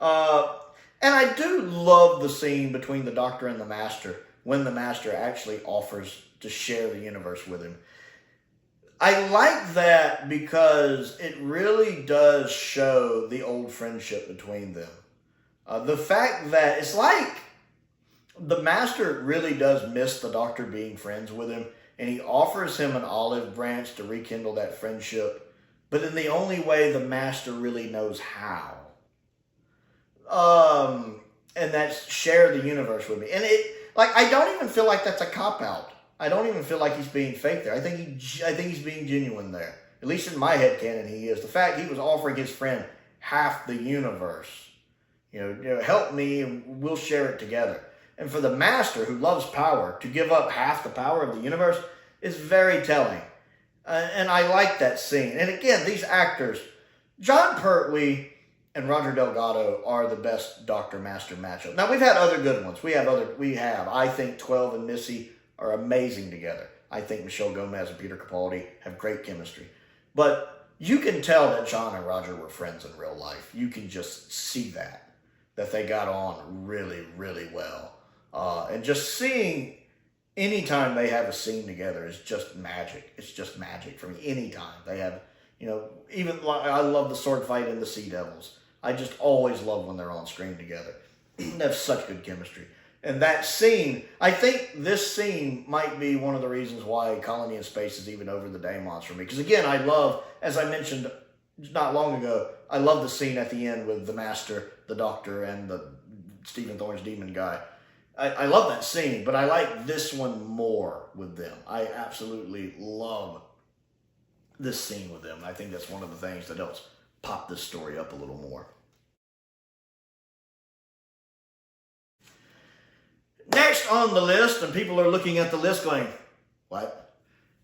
And I do love the scene between the Doctor and the Master when the Master actually offers to share the universe with him. I like that because it really does show the old friendship between them. The fact that it's like the Master really does miss the Doctor being friends with him, and he offers him an olive branch to rekindle that friendship, but in the only way the Master really knows how. And that's share the universe with me. And I don't even feel like that's a cop-out. I don't even feel like he's being fake there. I think he's being genuine there. At least in my headcanon, he is. The fact he was offering his friend half the universe. You know, help me and we'll share it together. And for the Master, who loves power, to give up half the power of the universe is very telling. And I like that scene. And again, these actors, John Pertwee and Roger Delgado are the best Doctor-Master matchup. Now, we've had other good ones. I think 12 and Missy are amazing together. I think Michelle Gomez and Peter Capaldi have great chemistry. But you can tell that John and Roger were friends in real life. You can just see that they got on really, really well. And just seeing anytime they have a scene together is just magic. It's just magic for me. Anytime they have, even I love the sword fight in the Sea Devils. I just always love when they're on screen together. They have such good chemistry. And that scene, I think this scene might be one of the reasons why Colony in Space is even over the Daemons for me. Because again, I love, as I mentioned not long ago, I love the scene at the end with the Master, the Doctor, and the Stephen Thorne's demon guy. I love that scene, but I like this one more with them. I absolutely love this scene with them. I think that's one of the things that helps pop this story up a little more. Next on the list, and people are looking at the list going, what?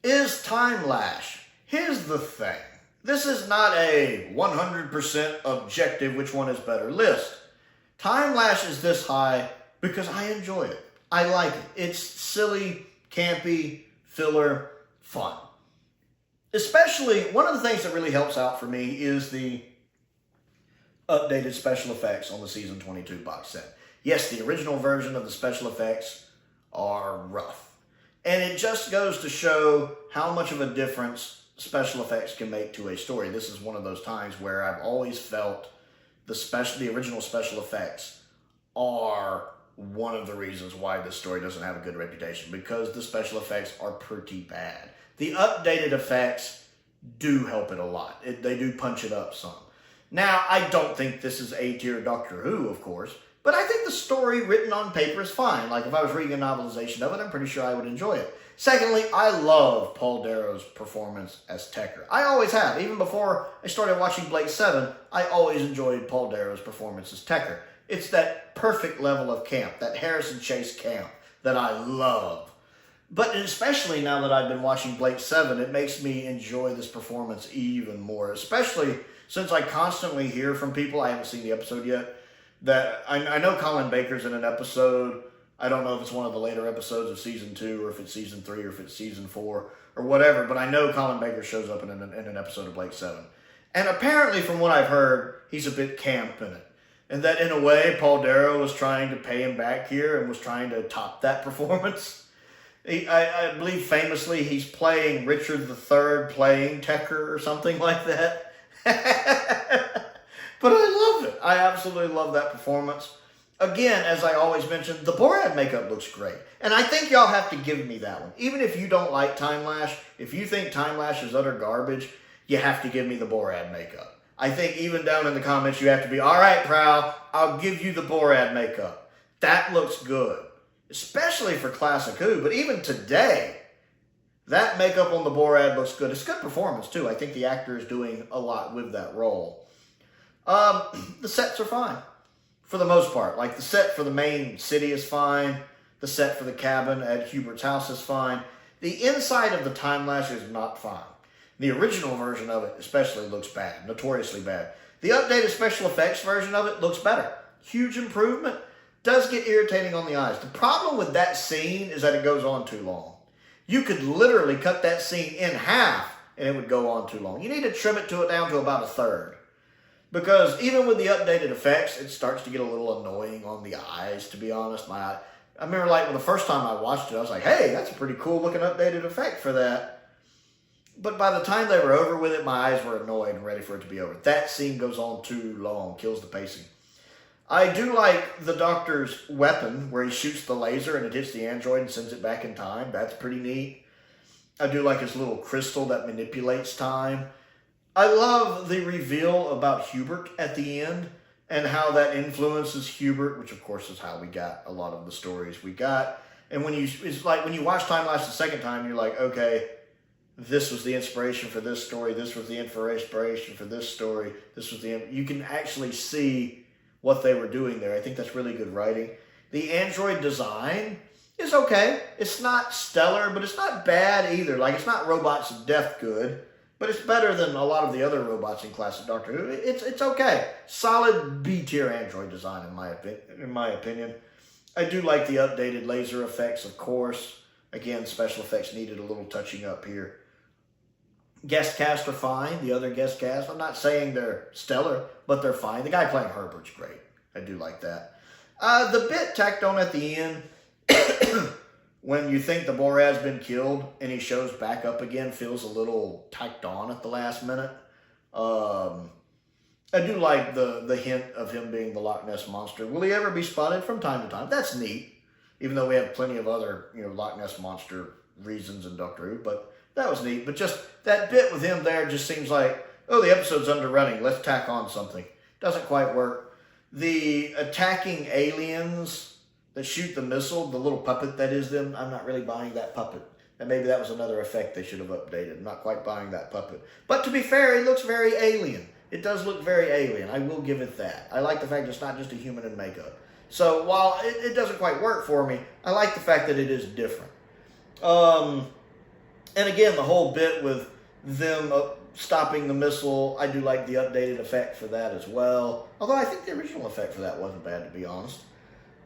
Is Time Lash. Here's the thing. This is not a 100% objective which one is better list. Time Lash is this high because I enjoy it. I like it. It's silly, campy, filler, fun. Especially, one of the things that really helps out for me is the updated special effects on the Season 22 box set. Yes, the original version of the special effects are rough. And it just goes to show how much of a difference special effects can make to a story. This is one of those times where I've always felt the original special effects are one of the reasons why this story doesn't have a good reputation, because the special effects are pretty bad. The updated effects do help it a lot. They do punch it up some. Now, I don't think this is A-tier Doctor Who, of course, but I think the story written on paper is fine. Like, if I was reading a novelization of it, I'm pretty sure I would enjoy it. Secondly, I love Paul Darrow's performance as Tecker. I always have. Even before I started watching Blake 7, I always enjoyed Paul Darrow's performance as Tecker. It's that perfect level of camp, that Harrison Chase camp that I love. But especially now that I've been watching Blake 7, it makes me enjoy this performance even more. Especially since I constantly hear from people, I haven't seen the episode yet, that I know Colin Baker's in an episode. I don't know if it's one of the later episodes of season 2, or if it's season 3, or if it's season 4, or whatever, but I know Colin Baker shows up in an episode of Blake 7. And apparently, from what I've heard, he's a bit camp in it. And that, in a way, Paul Darrow was trying to pay him back here and was trying to top that performance. I believe, famously, he's playing Richard III playing Tecker or something like that. But I love it. I absolutely love that performance. Again, as I always mention, the Borat makeup looks great. And I think y'all have to give me that one. Even if you don't like Time Lash, if you think Time Lash is utter garbage, you have to give me the Borat makeup. I think even down in the comments, you have to be, all right, Prowl, I'll give you the Borat makeup. That looks good, especially for Classic Who. But even today, that makeup on the Borat looks good. It's good performance, too. I think the actor is doing a lot with that role. The sets are fine, for the most part. Like, the set for the main city is fine. The set for the cabin at Hubert's house is fine. The inside of the Time Lash is not fine. The original version of it especially looks bad, notoriously bad. The updated special effects version of it looks better. Huge improvement. Does get irritating on the eyes. The problem with that scene is that it goes on too long. You could literally cut that scene in half and it would go on too long. You need to trim it down to about a third. Because even with the updated effects, it starts to get a little annoying on the eyes, to be honest. I remember, like, when the first time I watched it, I was like, hey, that's a pretty cool looking updated effect for that. But by the time they were over with it, my eyes were annoyed and ready for it to be over. That scene goes on too long, kills the pacing. I do like the Doctor's weapon, where he shoots the laser and it hits the android and sends it back in time. That's pretty neat. I do like his little crystal that manipulates time. I love the reveal about Hubert at the end and how that influences Hubert, which of course is how we got a lot of the stories we got. And it's like when you watch Time Lash the second time, you're like, okay, this was the inspiration for this story. This was the inspiration for this story. You can actually see what they were doing there. I think that's really good writing. The android design is okay. It's not stellar, but it's not bad either. Like, it's not Robots of Death good, but it's better than a lot of the other robots in classic Doctor Who. It's okay. Solid B-tier android design, in my opinion. I do like the updated laser effects, of course. Again, special effects needed a little touching up here. Guest cast are fine. The other guest cast, I'm not saying they're stellar, but they're fine. The guy playing Herbert's great. I do like that. The bit tacked on at the end, when you think the Borat's been killed and he shows back up again, feels a little tacked on at the last minute. I do like the hint of him being the Loch Ness Monster. Will he ever be spotted? From time to time. That's neat, even though we have plenty of other, Loch Ness Monster reasons in Doctor Who, but that was neat. But just that bit with him there just seems like, oh, the episode's underrunning. Let's tack on something. Doesn't quite work. The attacking aliens that shoot the missile, the little puppet that is them, I'm not really buying that puppet. And maybe that was another effect they should have updated. I'm not quite buying that puppet. But to be fair, it looks very alien. It does look very alien. I will give it that. I like the fact it's not just a human in makeup. So while it doesn't quite work for me, I like the fact that it is different. And again, the whole bit with them stopping the missile, I do like the updated effect for that as well. Although I think the original effect for that wasn't bad, to be honest.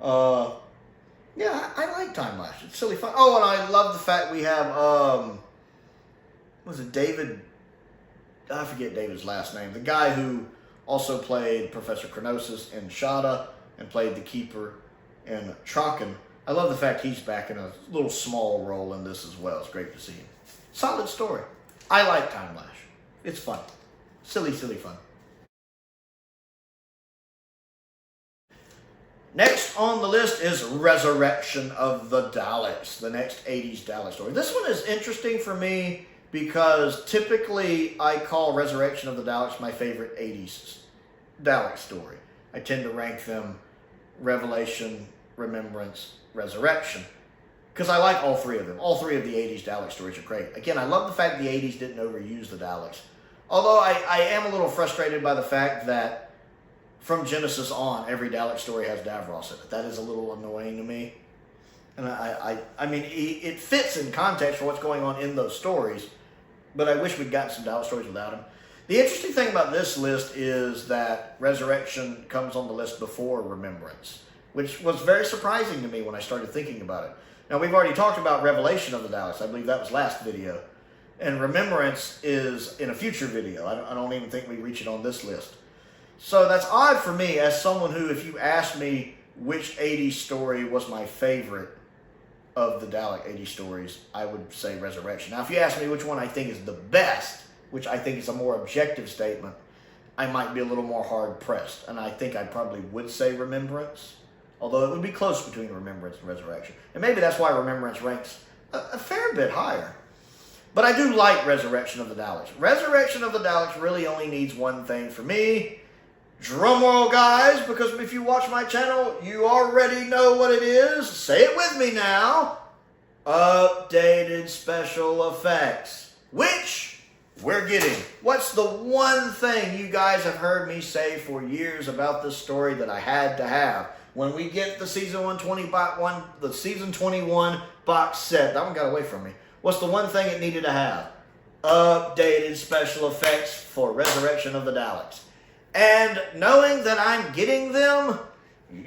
Yeah, I like Time Lash. It's silly fun. Oh, and I love the fact we have, was it David? I forget David's last name. The guy who also played Professor Chronosis in Shada and played the Keeper in Trocken. I love the fact he's back in a little small role in this as well. It's great to see him. Solid story. I like Time Lash. It's fun. Silly, silly fun. Next on the list is Resurrection of the Daleks, the next 80s Dalek story. This one is interesting for me because typically I call Resurrection of the Daleks my favorite 80s Dalek story. I tend to rank them Revelation, Remembrance, Resurrection, because I like all three of them. All three of the 80s Dalek stories are great. Again, I love the fact the 80s didn't overuse the Daleks. Although I am a little frustrated by the fact that from Genesis on, every Dalek story has Davros in it. That is a little annoying to me. And I mean, it fits in context for what's going on in those stories, but I wish we'd gotten some Dalek stories without him. The interesting thing about this list is that Resurrection comes on the list before Remembrance. which was very surprising to me when I started thinking about it. Now, we've already talked about Revelation of the Daleks. I believe that was last video. And Remembrance is in a future video. I don't even think we reach it on this list. So that's odd for me as someone who, if you asked me which 80s story was my favorite of the Dalek 80s stories, I would say Resurrection. Now, if you ask me which one I think is the best, which I think is a more objective statement, I might be a little more hard-pressed. And I think I probably would say Remembrance, although it would be close between Remembrance and Resurrection. And maybe that's why Remembrance ranks a fair bit higher. But I do like Resurrection of the Daleks. Resurrection of the Daleks really only needs one thing for me. Drum roll, guys, because if you watch my channel, you already know what it is. Say it with me now. Updated special effects, which we're getting. What's the one thing you guys have heard me say for years about this story that I had to have? When we get the season 21 box set, that one got away from me. What's the one thing it needed to have? Updated special effects for Resurrection of the Daleks. And knowing that I'm getting them,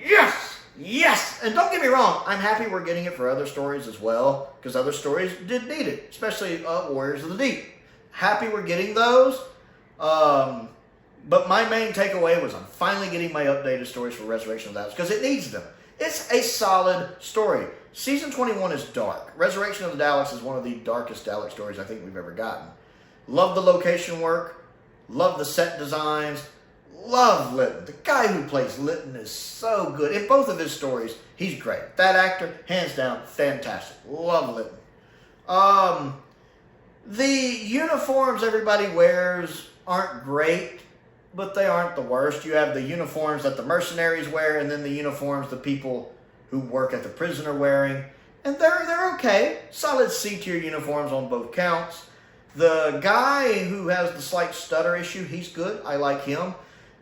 yes, yes. And don't get me wrong, I'm happy we're getting it for other stories as well, because other stories did need it, especially Warriors of the Deep. Happy we're getting those. But my main takeaway was I'm finally getting my updated stories for Resurrection of the Daleks, because it needs them. It's a solid story. Season 21 is dark. Resurrection of the Daleks is one of the darkest Dalek stories I think we've ever gotten. Love the location work. Love the set designs. Love Lytton. The guy who plays Lytton is so good. In both of his stories, he's great. That actor, hands down, fantastic. Love Lytton. The uniforms everybody wears aren't great, but they aren't the worst. You have the uniforms that the mercenaries wear, and then the uniforms the people who work at the prison are wearing. And they're okay. Solid C-tier uniforms on both counts. The guy who has the slight stutter issue, he's good. I like him.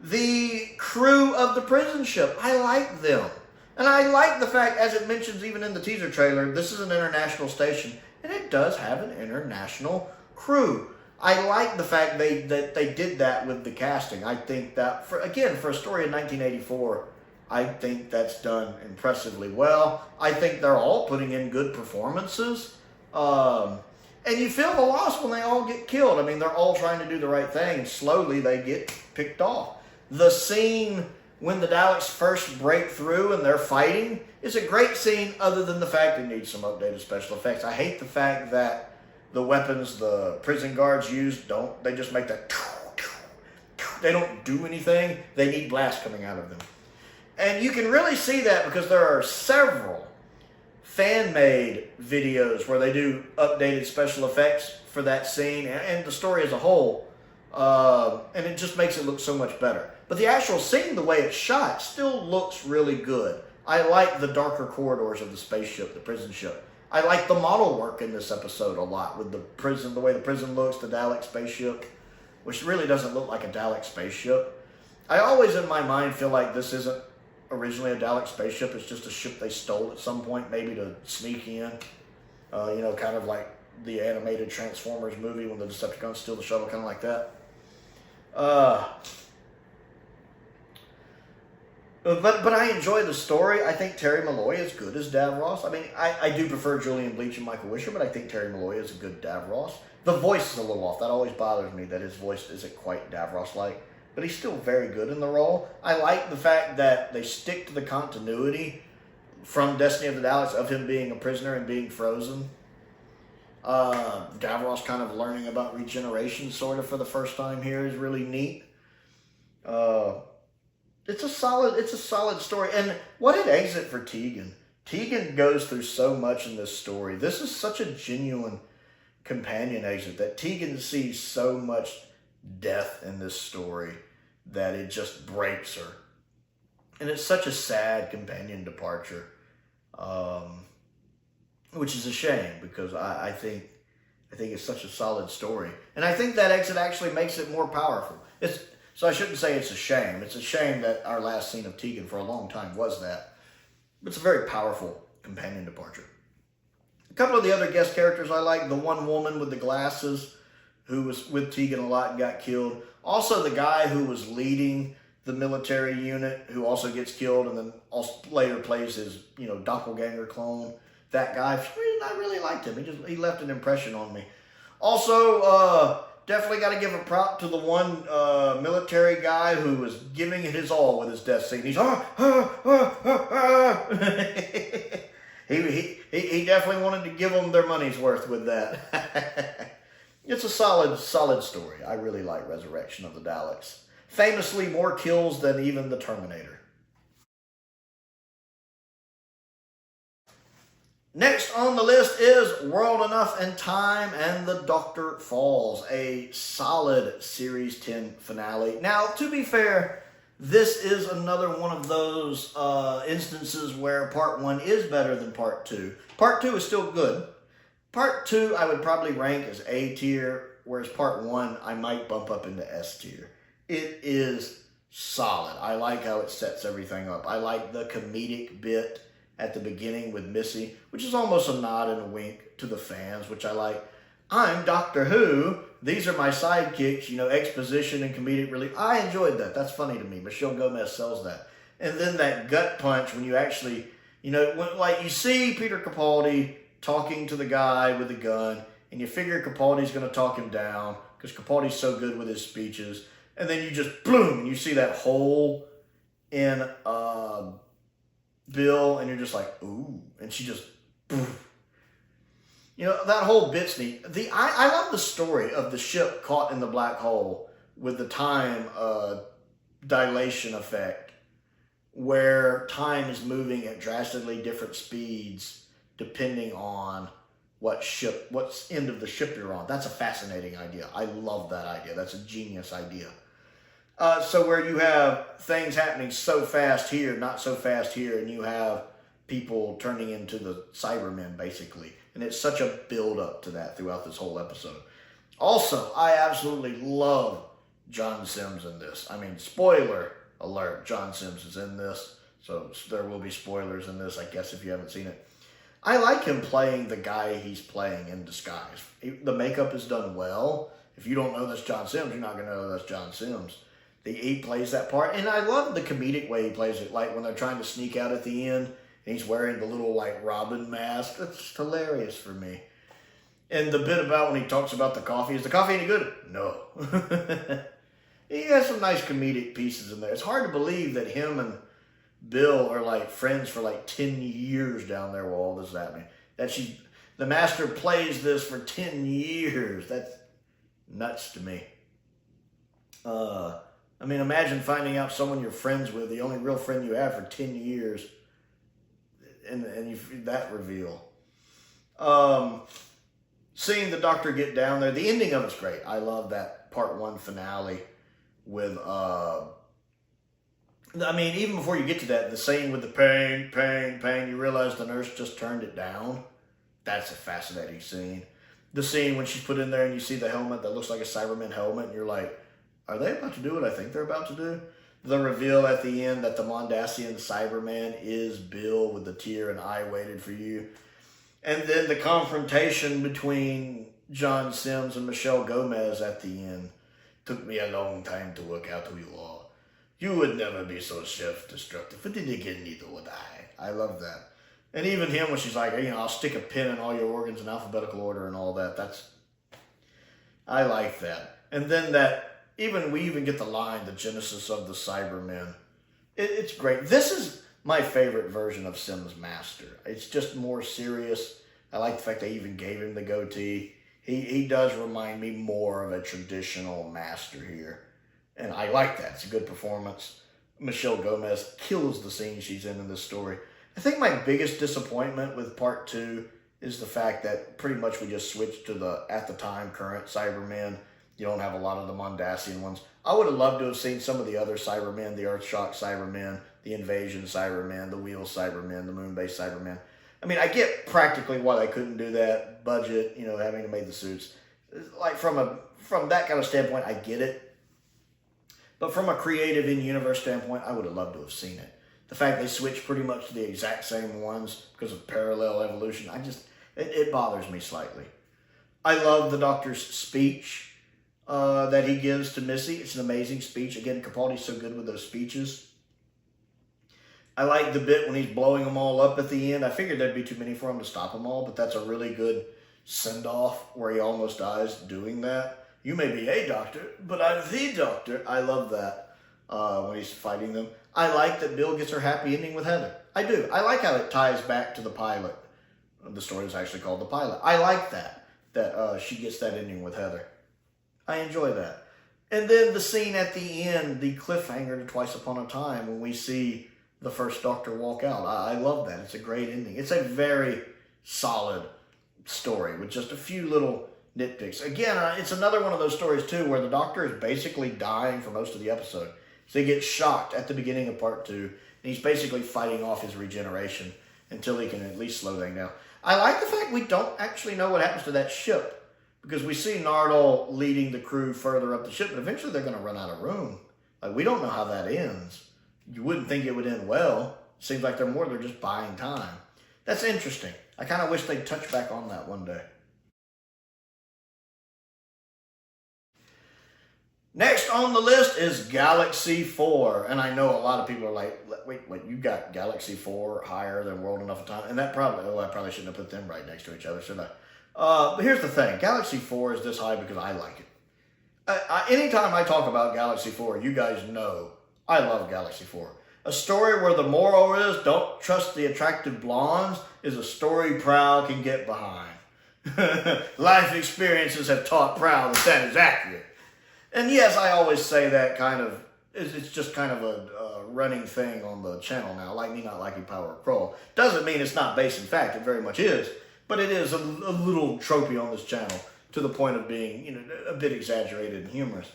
The crew of the prison ship, I like them. And I like the fact, as it mentions even in the teaser trailer, this is an international station, and it does have an international crew. I like the fact that they did that with the casting. I think that, for a story in 1984, I think that's done impressively well. I think they're all putting in good performances. And you feel the loss when they all get killed. I mean, they're all trying to do the right thing, and slowly they get picked off. The scene when the Daleks first break through and they're fighting is a great scene, other than the fact it needs some updated special effects. I hate the fact that the weapons the prison guards use they just make that, they don't do anything. They need blast coming out of them. And you can really see that because there are several fan-made videos where they do updated special effects for that scene and the story as a whole. And it just makes it look so much better. But the actual scene, the way it's shot, still looks really good. I like the darker corridors of the spaceship, the prison ship. I like the model work in this episode a lot with the prison, the way the prison looks, the Dalek spaceship, which really doesn't look like a Dalek spaceship. I always, in my mind, feel like this isn't originally a Dalek spaceship. It's just a ship they stole at some point, maybe to sneak in. Kind of like the animated Transformers movie when the Decepticons steal the shuttle, kind of like that. But I enjoy the story. I think Terry Malloy is good as Davros. I mean, I do prefer Julian Bleach and Michael Wisher, but I think Terry Malloy is a good Davros. The voice is a little off. That always bothers me, that his voice isn't quite Davros-like. But he's still very good in the role. I like the fact that they stick to the continuity from Destiny of the Daleks of him being a prisoner and being frozen. Davros kind of learning about regeneration sort of for the first time here is really neat. It's a solid story. And what an exit for Tegan. Tegan goes through so much in this story. This is such a genuine companion exit that Tegan sees so much death in this story that it just breaks her. And it's such a sad companion departure. Which is a shame because I think it's such a solid story. And I think that exit actually makes it more powerful. So I shouldn't say it's a shame. It's a shame that our last scene of Tegan for a long time was that. It's a very powerful companion departure. A couple of the other guest characters I like. The one woman with the glasses who was with Tegan a lot and got killed. Also the guy who was leading the military unit who also gets killed and then also later plays his, doppelganger clone. That guy, I really liked him. He left an impression on me. Also, definitely got to give a prop to the one military guy who was giving it his all with his death scene. He's he definitely wanted to give them their money's worth with that. It's a solid story. I really like Resurrection of the Daleks. Famously more kills than even the Terminator. Next on the list is World Enough and Time and the Doctor Falls, a solid Series 10 finale. Now, to be fair, this is another one of those instances where Part 1 is better than Part 2. Part 2 is still good. Part 2 I would probably rank as A tier, whereas Part 1 I might bump up into S tier. It is solid. I like how it sets everything up. I like the comedic bit at the beginning with Missy, which is almost a nod and a wink to the fans, which I like. I'm Doctor Who. These are my sidekicks, exposition and comedic relief. I enjoyed that. That's funny to me. Michelle Gomez sells that. And then that gut punch when you actually, when you see Peter Capaldi talking to the guy with the gun, and you figure Capaldi's going to talk him down because Capaldi's so good with his speeches, and then you just, boom, and you see that hole in Bill, and you're just like, ooh, and she just, boom. That whole bit's neat. I love the story of the ship caught in the black hole with the time dilation effect, where time is moving at drastically different speeds depending on what end of the ship you're on. That's a fascinating idea. I love that idea. That's a genius idea. So where you have things happening so fast here, not so fast here, and you have people turning into the Cybermen, basically. And it's such a build-up to that throughout this whole episode. Also, I absolutely love John Sims in this. I mean, spoiler alert, John Sims is in this. So there will be spoilers in this, I guess, if you haven't seen it. I like him playing the guy he's playing in disguise. The makeup is done well. If you don't know that's John Sims, you're not going to know that's John Sims. He plays that part. And I love the comedic way he plays it. Like when they're trying to sneak out at the end, and he's wearing the little, Robin mask. That's hilarious for me. And the bit about when he talks about the coffee, is the coffee any good? No. He has some nice comedic pieces in there. It's hard to believe that him and Bill are, friends for, 10 years down there while all this is happening. The Master plays this for 10 years. That's nuts to me. Imagine finding out someone you're friends with, the only real friend you have for 10 years, and that reveal. Seeing the Doctor get down there, the ending of it's great. I love that Part 1 finale with, even before you get to that, the scene with the pain, you realize the nurse just turned it down. That's a fascinating scene. The scene when she's put in there and you see the helmet that looks like a Cyberman helmet, and you're like, are they about to do what I think they're about to do? The reveal at the end that the Mondasian Cyberman is Bill with the tear and I waited for you. And then the confrontation between John Sims and Michelle Gomez at the end. Took me a long time to work out who you are. You would never be so self-destructive, but then again, neither would I. I love that. And even him when she's like, I'll stick a pin in all your organs in alphabetical order and all that. I like that. And then we even get the line, the genesis of the Cybermen. It's great. This is my favorite version of Sims Master. It's just more serious. I like the fact they even gave him the goatee. He does remind me more of a traditional Master here. And I like that. It's a good performance. Michelle Gomez kills the scene she's in this story. I think my biggest disappointment with Part 2 is the fact that pretty much we just switched to the, at the time, current Cybermen. You don't have a lot of the Mondasian ones. I would have loved to have seen some of the other Cybermen, the Earthshock Cybermen, the Invasion Cybermen, the Wheel Cybermen, the Moon-based Cybermen. I get practically why they couldn't do that. Budget, having to make the suits. From that kind of standpoint, I get it. But from a creative in-universe standpoint, I would have loved to have seen it. The fact they switched pretty much to the exact same ones because of parallel evolution, it bothers me slightly. I love the Doctor's speech. that he gives to Missy. It's an amazing speech. Again, Capaldi's so good with those speeches. I like the bit when he's blowing them all up at the end. I figured there'd be too many for him to stop them all, but that's a really good send-off where he almost dies doing that. You may be a doctor, but I'm the doctor. I love that when he's fighting them. I like that Bill gets her happy ending with Heather. I do. I like how it ties back to the pilot. The story is actually called The Pilot. I like that she gets that ending with Heather. I enjoy that. And then the scene at the end, the cliffhanger to Twice Upon a Time, when we see the first Doctor walk out. I love that. It's a great ending. It's a very solid story with just a few little nitpicks. Again, it's another one of those stories, too, where the Doctor is basically dying for most of the episode. So he gets shocked at the beginning of part 2, and he's basically fighting off his regeneration until he can at least slow things down. I like the fact we don't actually know what happens to that ship, because we see Nardole leading the crew further up the ship, but eventually they're going to run out of room. Like, we don't know how that ends. You wouldn't think it would end well. Seems like they're just buying time. That's interesting. I kind of wish they'd touch back on that one day. Next on the list is Galaxy 4. And I know a lot of people are like, wait, you got Galaxy 4 higher than World Enough of Time? And that I probably shouldn't have put them right next to each other, should I? But here's the thing. Galaxy 4 is this high because I like it. Anytime I talk about Galaxy 4, you guys know I love Galaxy 4. A story where the moral is don't trust the attractive blondes is a story Prowl can get behind. Life experiences have taught Prowl that is accurate. And yes, I always say that kind of, it's just kind of a running thing on the channel now, like me not liking Power of Kroll. Doesn't mean it's not based in fact, it very much is, but it is a little tropey on this channel to the point of being, a bit exaggerated and humorous.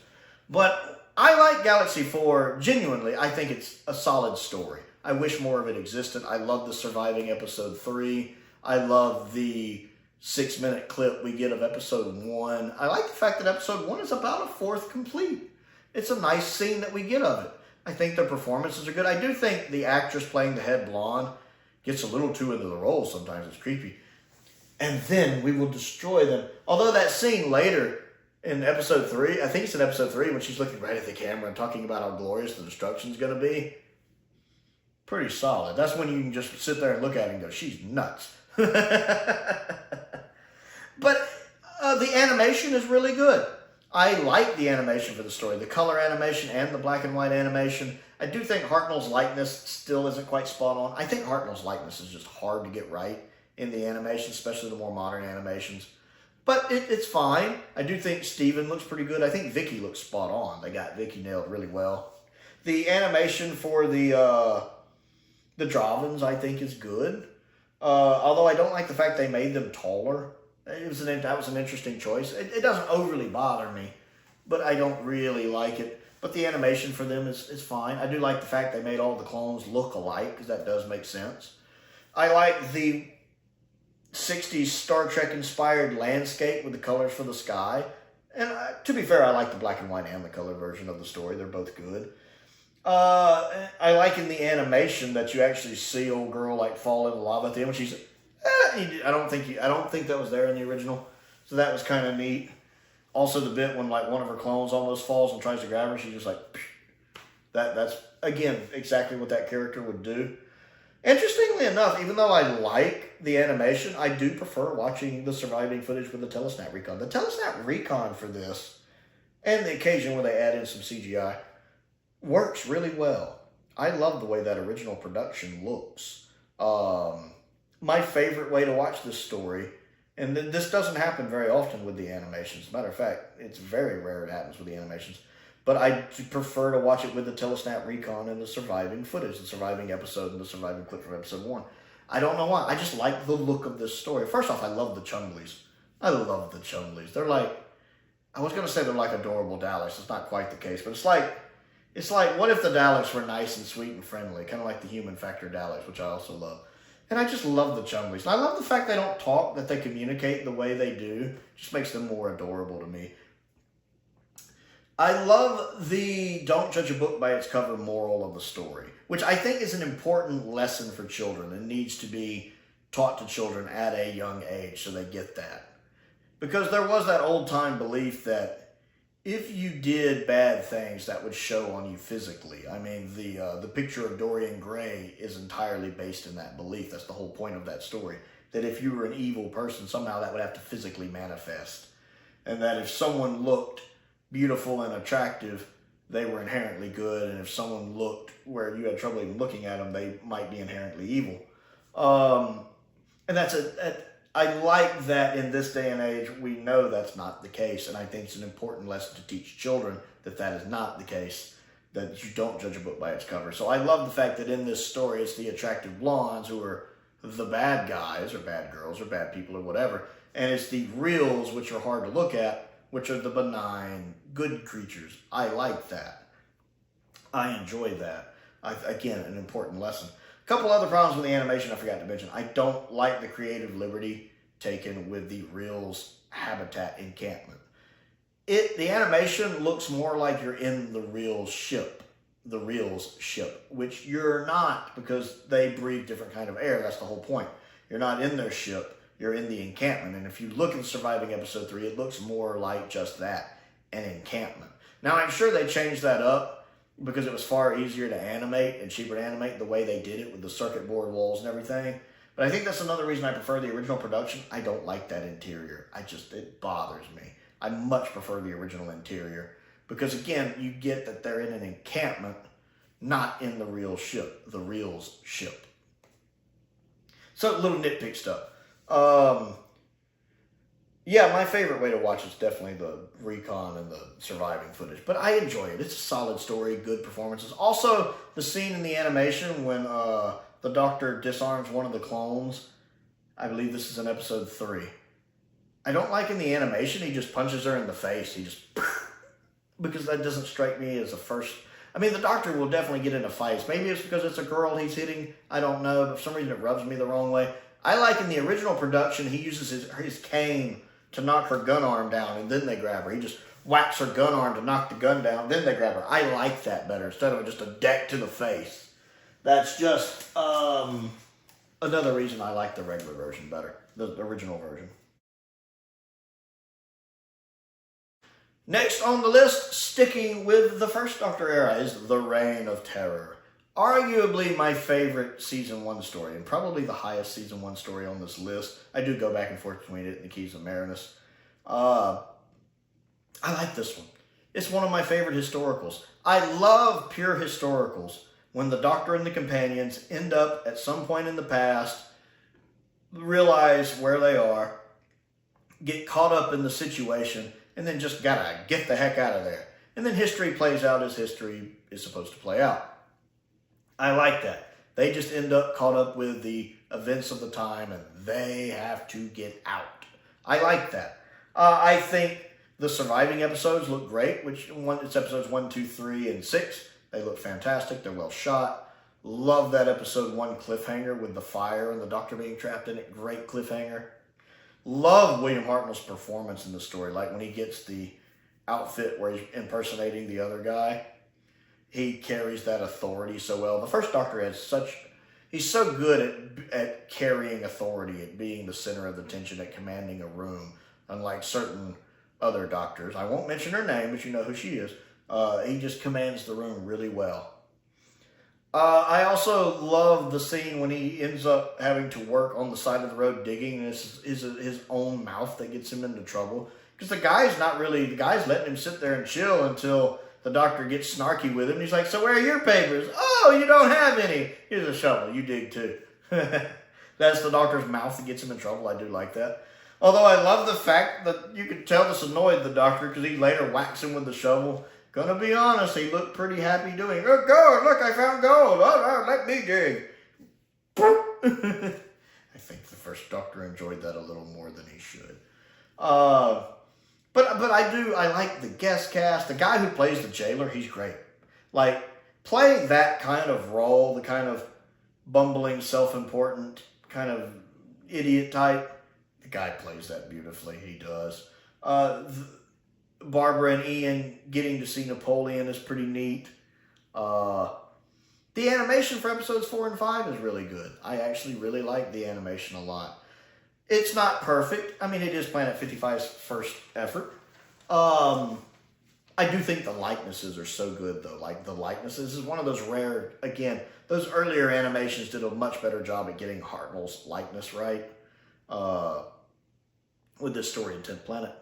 But I like Galaxy 4, genuinely. I think it's a solid story. I wish more of it existed. I love the surviving episode 3. I love the 6-minute clip we get of episode 1. I like the fact that episode 1 is about a fourth complete. It's a nice scene that we get of it. I think their performances are good. I do think the actress playing the head blonde gets a little too into the role sometimes. It's creepy. And then we will destroy them. Although that scene later in episode 3, I think it's in episode 3 when she's looking right at the camera and talking about how glorious the destruction's going to be. Pretty solid. That's when you can just sit there and look at it and go, she's nuts. But the animation is really good. I like the animation for the story. The color animation and the black and white animation. I do think Hartnell's likeness still isn't quite spot on. I think Hartnell's likeness is just hard to get right in the animation, especially the more modern animations. But it's fine. I do think Steven looks pretty good. I think Vicky looks spot on. They got Vicky nailed really well. The animation for the Dravens, I think, is good. Although I don't like the fact they made them taller. That was an interesting choice. It doesn't overly bother me, but I don't really like it. But the animation for them is fine. I do like the fact they made all the clones look alike, because that does make sense. I like the 60s Star Trek inspired landscape with the colors for the sky. And to be fair, I like the black and white and the color version of the story. They're both good. I like in the animation that you actually see old girl like fall in the lava at the end when she's I don't think that was there in the original. So that was kind of neat. Also the bit when like one of her clones almost falls and tries to grab her, she's just like that's again exactly what that character would do. Interestingly enough, even though I like the animation, I do prefer watching the surviving footage with the Telesnap Recon. The Telesnap Recon for this, and the occasion where they add in some CGI, works really well. I love the way that original production looks. My favorite way to watch this story, and this doesn't happen very often with the animations. As a matter of fact, it's very rare it happens with the animations. But I prefer to watch it with the Telesnap Recon and the surviving footage, the surviving episode and the surviving clip from episode 1. I don't know why. I just like the look of this story. First off, I love the Chumleys. I love the Chumleys. They're like, I was going to say they're like adorable Daleks. It's not quite the case, but it's like, what if the Daleks were nice and sweet and friendly? Kind of like the human factor Daleks, which I also love. And I just love the Chumleys. And I love the fact they don't talk, that they communicate the way they do. It just makes them more adorable to me. I love the don't judge a book by its cover moral of the story, which I think is an important lesson for children and needs to be taught to children at a young age so they get that. Because there was that old-time belief that if you did bad things, that would show on you physically. I mean, the picture of Dorian Gray is entirely based in that belief. That's the whole point of that story. That if you were an evil person, somehow that would have to physically manifest. And that if someone looked beautiful and attractive, they were inherently good. And if someone looked where you had trouble even looking at them, they might be inherently evil. And I like that in this day and age, we know that's not the case. And I think it's an important lesson to teach children that that is not the case, that you don't judge a book by its cover. So I love the fact that in this story, it's the attractive blondes who are the bad guys or bad girls or bad people or whatever. And it's the reals, which are hard to look at, which are the benign, good creatures. I like that. I enjoy that. Again, an important lesson. A couple other problems with the animation I forgot to mention. I don't like the creative liberty taken with the reals habitat encampment. The animation looks more like you're in the reals ship, which you're not, because they breathe different kind of air. That's the whole point. You're not in their ship. You're in the encampment. And if you look at Surviving Episode 3, it looks more like just that, an encampment. Now, I'm sure they changed that up because it was far easier to animate and cheaper to animate the way they did it with the circuit board walls and everything. But I think that's another reason I prefer the original production. I don't like that interior. It bothers me. I much prefer the original interior because, again, you get that they're in an encampment, not in the real ship, the reals ship. So, little nitpick stuff. Yeah, my favorite way to watch is definitely the recon and the surviving footage. But I enjoy it. It's a solid story, good performances. Also, the scene in the animation when the Doctor disarms one of the clones. I believe this is in episode 3. I don't like in the animation, he just punches her in the face. He just... Because that doesn't strike me as a first... I mean, the Doctor will definitely get into fights. Maybe it's because it's a girl he's hitting. I don't know. But for some reason, it rubs me the wrong way. I like in the original production, he uses his cane to knock her gun arm down, and then they grab her. He just whacks her gun arm to knock the gun down, then they grab her. I like that better, instead of just a deck to the face. That's just another reason I like the regular version better, the original version. Next on the list, sticking with the first Doctor era, is The Reign of Terror. Arguably my favorite Season 1 story, and probably the highest Season 1 story on this list. I do go back and forth between it and the Keys of Marinus. I like this one. It's one of my favorite historicals. I love pure historicals when the Doctor and the companions end up at some point in the past, realize where they are, get caught up in the situation, and then just gotta get the heck out of there. And then history plays out as history is supposed to play out. I like that. They just end up caught up with the events of the time and they have to get out. I like that. I think the surviving episodes look great, it's episodes 1, 2, 3, and 6. They look fantastic. They're well shot. Love that episode 1 cliffhanger with the fire and the Doctor being trapped in it. Great cliffhanger. Love William Hartnell's performance in the story. Like when he gets the outfit where he's impersonating the other guy. He carries that authority so well. The first Doctor he's so good at carrying authority, at being the center of the tension, at commanding a room, unlike certain other Doctors. I won't mention her name, but you know who she is. He just commands the room really well. I also love the scene when he ends up having to work on the side of the road digging, and it's his own mouth that gets him into trouble. Because the guy's letting him sit there and chill until the Doctor gets snarky with him. He's like, so where are your papers? Oh, you don't have any. Here's a shovel. You dig too. That's the Doctor's mouth that gets him in trouble. I do like that. Although I love the fact that you could tell this annoyed the Doctor because he later whacks him with the shovel. Gonna be honest, he looked pretty happy doing it. Oh, gold, look, I found gold. Oh, let me dig. I think the first Doctor enjoyed that a little more than he should. But I like the guest cast. The guy who plays the jailer, he's great. Like, playing that kind of role, the kind of bumbling, self-important, kind of idiot type, the guy plays that beautifully. He does. Barbara and Ian getting to see Napoleon is pretty neat. The animation for episodes 4 and 5 is really good. I actually really like the animation a lot. It's not perfect. I mean, it is Planet 55's first effort. I do think the likenesses are so good, though. Like, the likenesses is one of those rare, again, those earlier animations did a much better job at getting Hartnell's likeness right with this story in 10th Planet.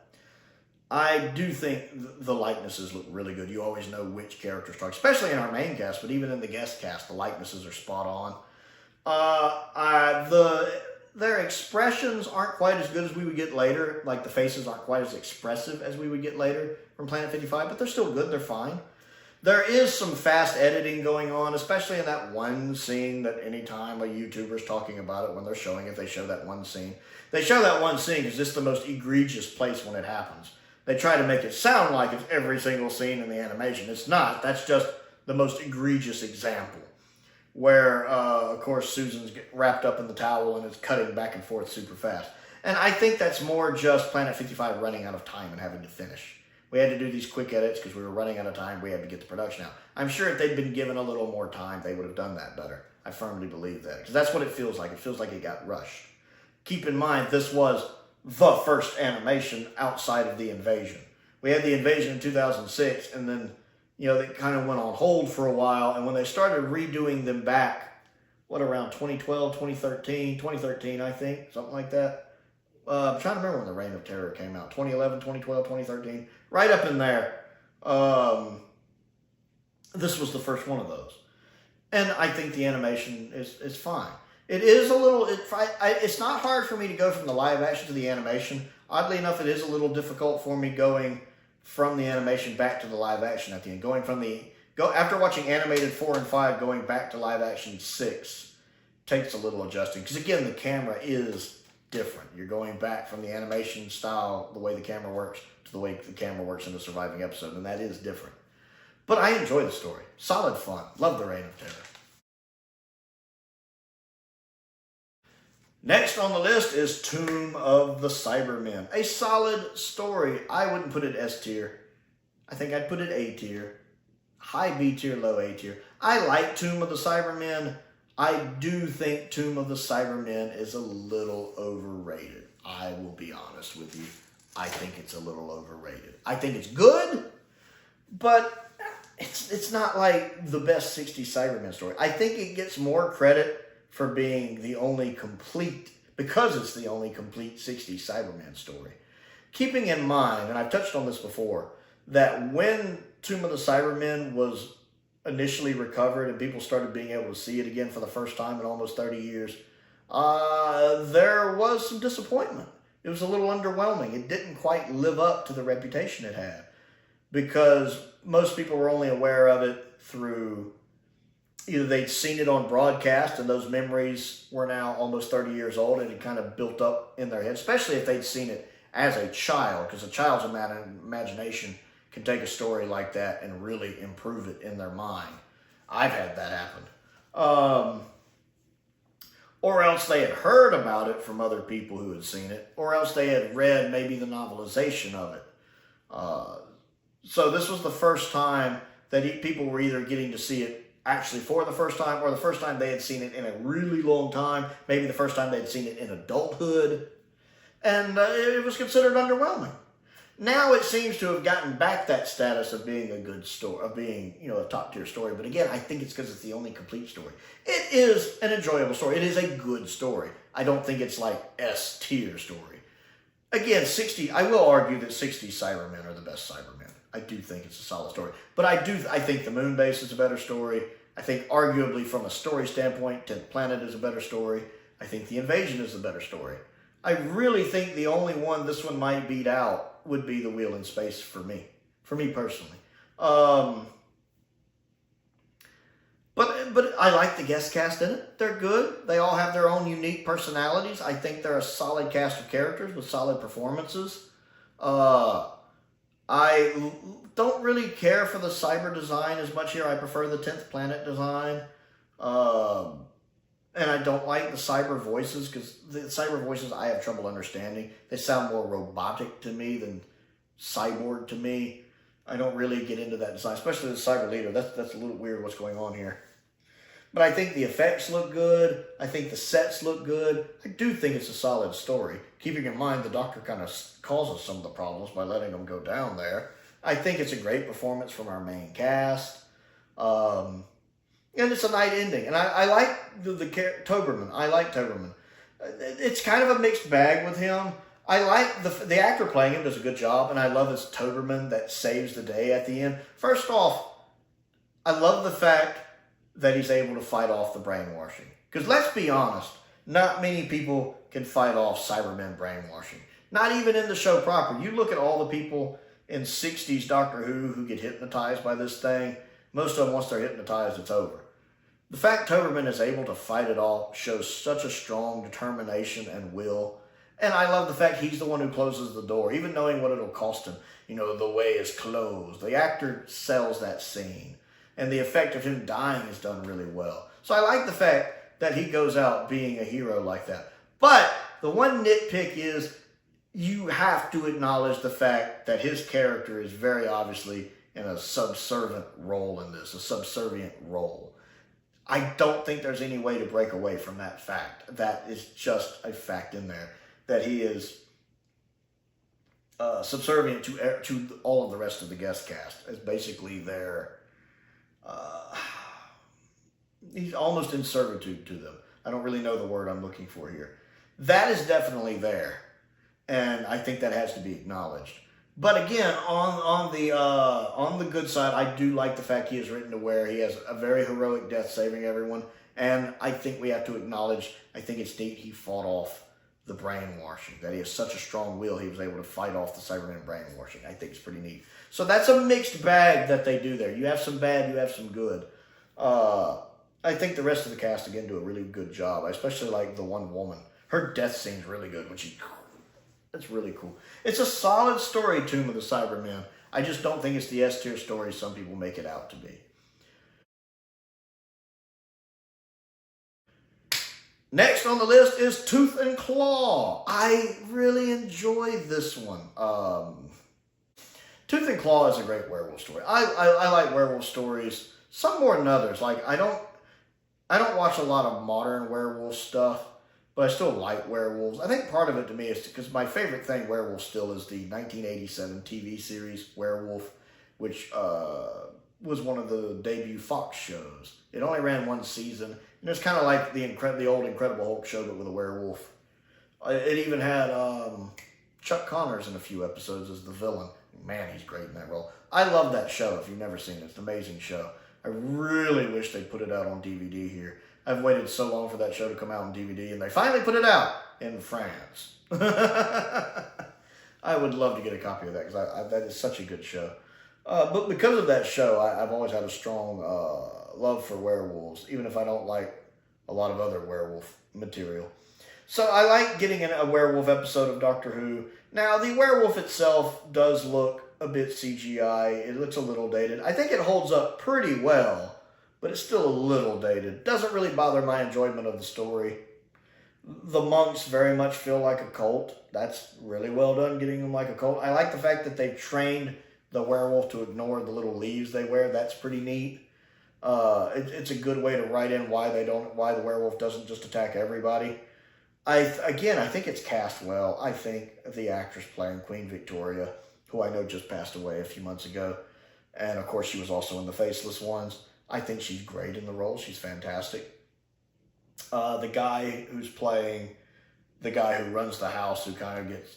I do think the likenesses look really good. You always know which characters talk, especially in our main cast, but even in the guest cast, the likenesses are spot on. Their expressions aren't quite as good as we would get later. Like, the faces aren't quite as expressive as we would get later from Planet 55, but they're still good. They're fine. There is some fast editing going on, especially in that one scene that anytime a YouTuber's talking about it when they're showing it, they show that one scene. They show that one scene because it's the most egregious place when it happens. They try to make it sound like it's every single scene in the animation. It's not. That's just the most egregious example. Where, of course, Susan's wrapped up in the towel and is cutting back and forth super fast. And I think that's more just Planet 55 running out of time and having to finish. We had to do these quick edits because we were running out of time. We had to get the production out. I'm sure if they'd been given a little more time, they would have done that better. I firmly believe that. Because that's what it feels like. It feels like it got rushed. Keep in mind, this was the first animation outside of the invasion. We had the invasion in 2006, and then, you know, they kind of went on hold for a while, and when they started redoing them back, around 2012, 2013, I think, something like that. I'm trying to remember when the Reign of Terror came out, 2011, 2012, 2013, right up in there. This was the first one of those. And I think the animation is fine. It is a little, it's not hard for me to go from the live action to the animation. Oddly enough, it is a little difficult for me going from the animation back to the live action at the end. After watching animated 4 and 5, going back to live action 6 takes a little adjusting. Because again, the camera is different. You're going back from the animation style, the way the camera works, to the way the camera works in the surviving episode. And that is different. But I enjoy the story. Solid fun. Love the Reign of Terror. Next on the list is Tomb of the Cybermen. A solid story. I wouldn't put it S tier. I think I'd put it A tier. High B tier, low A tier. I like Tomb of the Cybermen. I do think Tomb of the Cybermen is a little overrated. I will be honest with you. I think it's a little overrated. I think it's good, but it's not like the best 60s Cybermen story. I think it gets more credit for being the only complete, because it's the only complete 60s Cyberman story. Keeping in mind, and I've touched on this before, that when Tomb of the Cybermen was initially recovered and people started being able to see it again for the first time in almost 30 years, there was some disappointment. It was a little underwhelming. It didn't quite live up to the reputation it had, because most people were only aware of it through either they'd seen it on broadcast and those memories were now almost 30 years old and it kind of built up in their head, especially if they'd seen it as a child, because a child's imagination can take a story like that and really improve it in their mind. I've had that happen. Or else they had heard about it from other people who had seen it, or else they had read maybe the novelization of it. So this was the first time that people were either getting to see it actually for the first time, or the first time they had seen it in a really long time, maybe the first time they had seen it in adulthood, and it was considered underwhelming. Now it seems to have gotten back that status of being a good story, of being, you know, a top-tier story, but again, I think it's because it's the only complete story. It is an enjoyable story. It is a good story. I don't think it's like S-tier story. Again, I will argue that 60 Cybermen are the best Cybermen. I do think it's a solid story. But I think the Moon Base is a better story. I think arguably from a story standpoint, 10th Planet is a better story. I think The Invasion is a better story. I really think the only one this one might beat out would be The Wheel in Space for me personally. But I like the guest cast in it. They're good. They all have their own unique personalities. I think they're a solid cast of characters with solid performances. I don't really care for the cyber design as much here. I prefer the 10th Planet design. And I don't like the cyber voices, because the cyber voices I have trouble understanding. They sound more robotic to me than cyborg to me. I don't really get into that design, especially the cyber leader. That's a little weird what's going on here. But I think the effects look good. I think the sets look good. I do think it's a solid story. Keeping in mind the Doctor kind of causes some of the problems by letting them go down there. I think it's a great performance from our main cast. And it's a night ending. And I like the Toberman. I like Toberman. It's kind of a mixed bag with him. I like the actor playing him does a good job, and I love his Toberman that saves the day at the end. First off, I love the fact that he's able to fight off the brainwashing. Because let's be honest, not many people can fight off Cybermen brainwashing. Not even in the show proper. You look at all the people in 60s Doctor Who get hypnotized by this thing. Most of them, once they're hypnotized, it's over. The fact Toberman is able to fight it all shows such a strong determination and will. And I love the fact he's the one who closes the door, even knowing what it'll cost him. You know, the way is closed. The actor sells that scene. And the effect of him dying is done really well. So I like the fact that he goes out being a hero like that. But the one nitpick is you have to acknowledge the fact that his character is very obviously in a subservient role in this, a subservient role. I don't think there's any way to break away from that fact. That is just a fact in there, that he is subservient to all of the rest of the guest cast. As basically their, he's almost in servitude to them. I don't really know the word I'm looking for here. That is definitely there, and I think that has to be acknowledged. But again, on the good side, I do like the fact he is written to where he has a very heroic death saving everyone, and I think we have to acknowledge, I think it's neat he fought off the brainwashing, that he has such a strong will he was able to fight off the Cybermen brainwashing. I think it's pretty neat. So that's a mixed bag that they do there. You have some bad, you have some good. I think the rest of the cast, again, do a really good job. I especially like the one woman. Her death scene's really good when she... It's really cool. It's a solid story, Tomb of the Cybermen. I just don't think it's the S-tier story some people make it out to be. Next on the list is Tooth and Claw. I really enjoyed this one. Tooth and Claw is a great werewolf story. I like werewolf stories, some more than others. Like I don't watch a lot of modern werewolf stuff, but I still like werewolves. I think part of it to me is because my favorite thing werewolf still is the 1987 TV series Werewolf, which was one of the debut Fox shows. It only ran one season, and it's kind of like the old Incredible Hulk show, but with a werewolf. It even had Chuck Connors in a few episodes as the villain. Man, he's great in that role. I love that show. If you've never seen it, it's an amazing show. I really wish they put it out on DVD here. I've waited so long for that show to come out on DVD, and they finally put it out in France. I would love to get a copy of that, because that is such a good show. But because of that show, I've always had a strong love for werewolves, even if I don't like a lot of other werewolf material. So I like getting a werewolf episode of Doctor Who. Now, the werewolf itself does look a bit CGI. It looks a little dated. I think it holds up pretty well, but it's still a little dated. Doesn't really bother my enjoyment of the story. The monks very much feel like a cult. That's really well done, getting them like a cult. I like the fact that they trained the werewolf to ignore the little leaves they wear. That's pretty neat. It's a good way to write in why the werewolf doesn't just attack everybody. I think it's cast well. I think the actress playing Queen Victoria, who I know just passed away a few months ago, and of course she was also in The Faceless Ones. I think she's great in the role. She's fantastic. The guy who's playing the guy who runs the house, who kind of gets,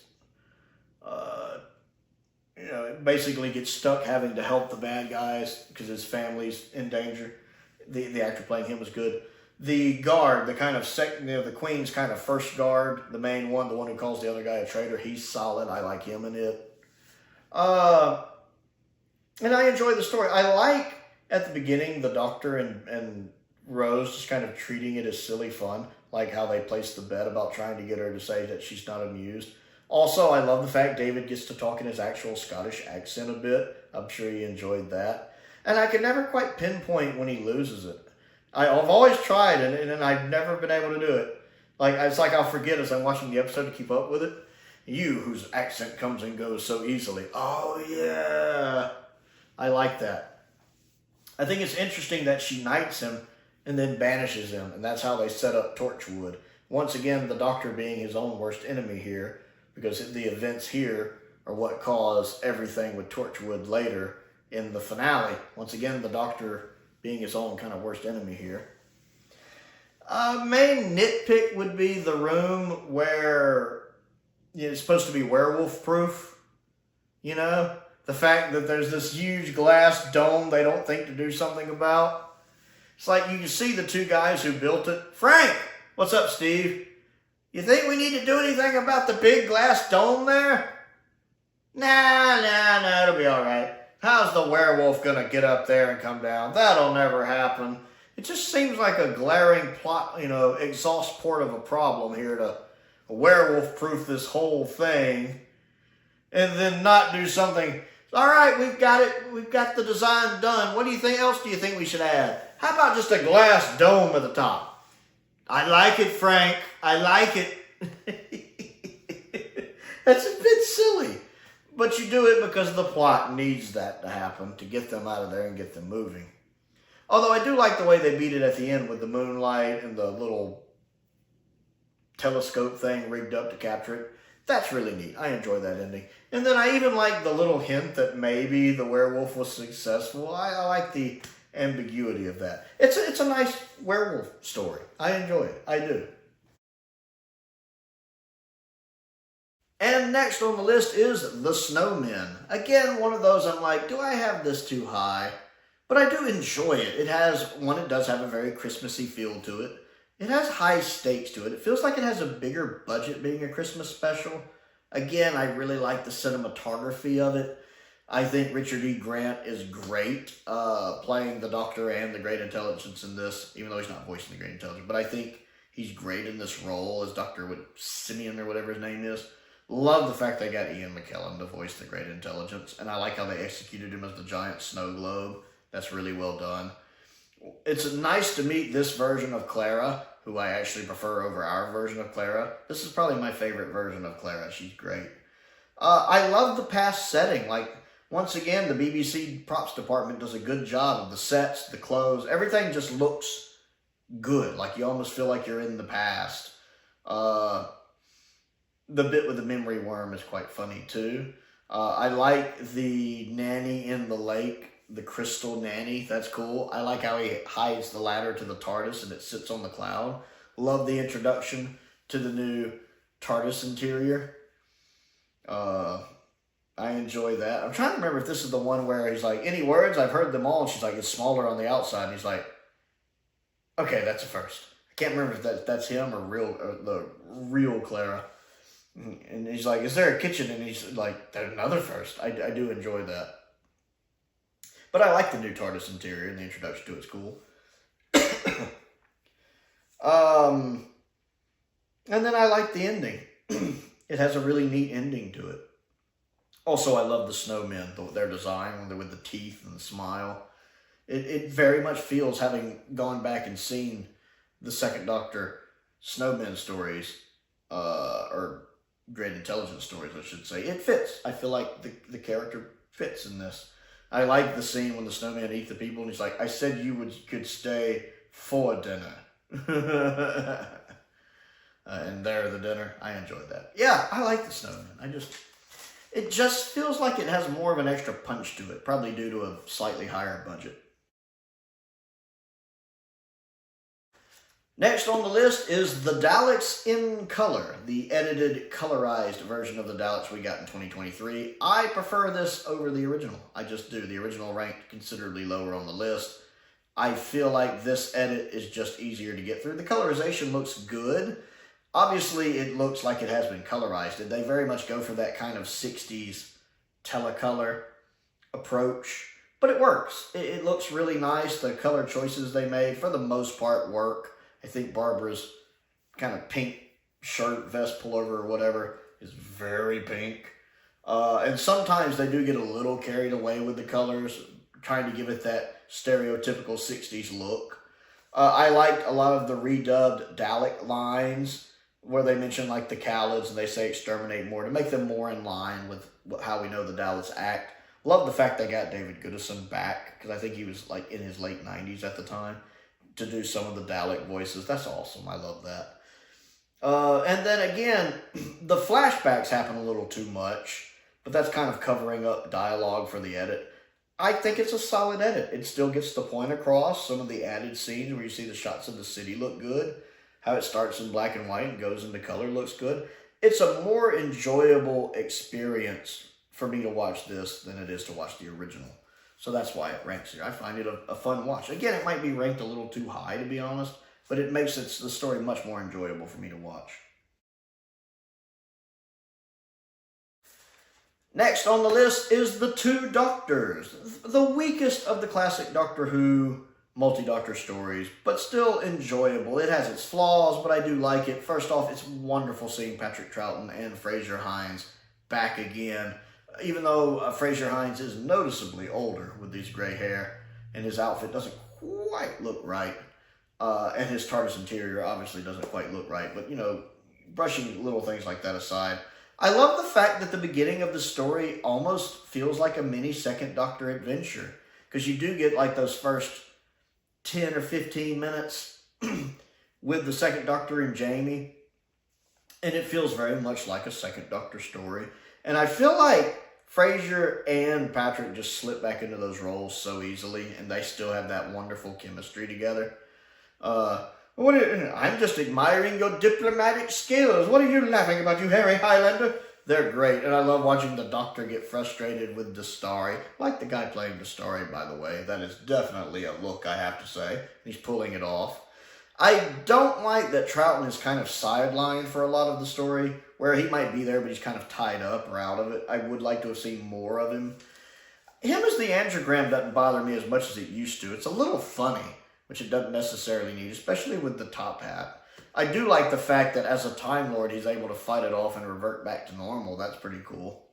basically gets stuck having to help the bad guys because his family's in danger. The actor playing him was good. The guard, the kind of the Queen's kind of first guard, the main one, the one who calls the other guy a traitor, he's solid. I like him in it. And I enjoy the story. I like, at the beginning, the Doctor and Rose just kind of treating it as silly fun, like how they placed the bet about trying to get her to say that she's not amused. Also, I love the fact David gets to talk in his actual Scottish accent a bit. I'm sure he enjoyed that. And I can never quite pinpoint when he loses it. I've always tried, and I've never been able to do it. It's like I'll forget as I'm watching the episode to keep up with it. You, whose accent comes and goes so easily. Oh, yeah. I like that. I think it's interesting that she knights him and then banishes him, and that's how they set up Torchwood. Once again, the Doctor being his own worst enemy here, because the events here are what cause everything with Torchwood later in the finale. Once again, the Doctor being his own kind of worst enemy here. Main nitpick would be the room where it's supposed to be werewolf proof. You know, the fact that there's this huge glass dome they don't think to do something about. It's like you can see the two guys who built it. Frank, what's up, Steve? You think we need to do anything about the big glass dome there? Nah, it'll be all right. How's the werewolf gonna get up there and come down? That'll never happen. It just seems like a glaring plot, exhaust port of a problem here to werewolf-proof this whole thing and then not do something. All right, we've got it. We've got the design done. What else do you think we should add? How about just a glass dome at the top? I like it, Frank. I like it. That's a bit silly. But you do it because the plot needs that to happen to get them out of there and get them moving. Although I do like the way they beat it at the end with the moonlight and the little telescope thing rigged up to capture it. That's really neat. I enjoy that ending. And then I even like the little hint that maybe the werewolf was successful. I like the ambiguity of that. It's a nice werewolf story. I enjoy it. I do. And next on the list is The Snowmen. Again, one of those I'm like, do I have this too high? But I do enjoy it. It does have a very Christmassy feel to it. It has high stakes to it. It feels like it has a bigger budget being a Christmas special. Again, I really like the cinematography of it. I think Richard E. Grant is great playing the Doctor and the Great Intelligence in this, even though he's not voicing the Great Intelligence. But I think he's great in this role as Dr. Simeon or whatever his name is. Love the fact they got Ian McKellen to voice the Great Intelligence. And I like how they executed him as the giant snow globe. That's really well done. It's nice to meet this version of Clara, who I actually prefer over our version of Clara. This is probably my favorite version of Clara. She's great. I love the past setting. Like, once again, the BBC props department does a good job of the sets, the clothes. Everything just looks good. Like, you almost feel like you're in the past. The bit with the memory worm is quite funny, too. I like the nanny in the lake. The crystal nanny, that's cool. I like how he hides the ladder to the TARDIS and it sits on the cloud. Love the introduction to the new TARDIS interior. I enjoy that. I'm trying to remember if this is the one where he's like, any words? I've heard them all. And she's like, it's smaller on the outside. And he's like, okay, that's a first. I can't remember if that's him or the real Clara. And he's like, is there a kitchen? And he's like, there's another first. I do enjoy that. But I like the new TARDIS interior and the introduction to it's cool. And then I like the ending. It has a really neat ending to it. Also, I love the snowmen, their design with the teeth and the smile. It very much feels, having gone back and seen the Second Doctor snowmen stories, or Great Intelligence stories, I should say. It fits. I feel like the character fits in this. I like the scene when the snowman eat the people, and he's like, I said you could stay for dinner. And there the dinner. I enjoyed that. Yeah, I like the snowman. It just feels like it has more of an extra punch to it, probably due to a slightly higher budget. Next on the list is the Daleks in color, the edited, colorized version of the Daleks we got in 2023. I prefer this over the original. I just do. The original ranked considerably lower on the list. I feel like this edit is just easier to get through. The colorization looks good. Obviously, it looks like it has been colorized. They very much go for that kind of 60s telecolor approach, but it works. It looks really nice. The color choices they made, for the most part, work. I think Barbara's kind of pink shirt, vest, pullover, or whatever is very pink. And sometimes they do get a little carried away with the colors, trying to give it that stereotypical 60s look. I liked a lot of the redubbed Dalek lines where they mention like the Khalids and they say exterminate more to make them more in line with how we know the Daleks act. Love the fact they got David Goodison back, because I think he was like in his late 90s at the time, to do some of the Dalek voices. That's awesome. I love that. And then again, the flashbacks happen a little too much. but that's kind of covering up dialogue for the edit. I think it's a solid edit. It still gets the point across. Some of the added scenes where you see the shots of the city look good. How it starts in black and white and goes into color looks good. It's a more enjoyable experience for me to watch this than it is to watch the original. So that's why it ranks here. I find it a fun watch. Again, it might be ranked a little too high, to be honest, but it makes the story much more enjoyable for me to watch. Next on the list is The Two Doctors, the weakest of the classic Doctor Who multi-Doctor stories, but still enjoyable. It has its flaws, but I do like it. First off, it's wonderful seeing Patrick Troughton and Fraser Hines back again, even though Fraser Hines is noticeably older with these gray hair, and his outfit doesn't quite look right, and his TARDIS interior obviously doesn't quite look right, but, you know, brushing little things like that aside, I love the fact that the beginning of the story almost feels like a mini Second Doctor adventure, because you do get like those first 10 or 15 minutes with the Second Doctor and Jamie, and it feels very much like a Second Doctor story. And I feel like Fraser and Patrick just slip back into those roles so easily, and they still have that wonderful chemistry together. I'm just admiring your diplomatic skills. What are you laughing about, you Harry Highlander? They're great, and I love watching the Doctor get frustrated with Dastari. Like the guy playing Dastari, by the way. That is definitely a look, I have to say. He's pulling it off. I don't like that Troughton is kind of sidelined for a lot of the story, where he might be there, but he's kind of tied up or out of it. I would like to have seen more of him. Him as the angiogram doesn't bother me as much as it used to. It's a little funny, which it doesn't necessarily need, especially with the top hat. I do like the fact that as a Time Lord, he's able to fight it off and revert back to normal. That's pretty cool.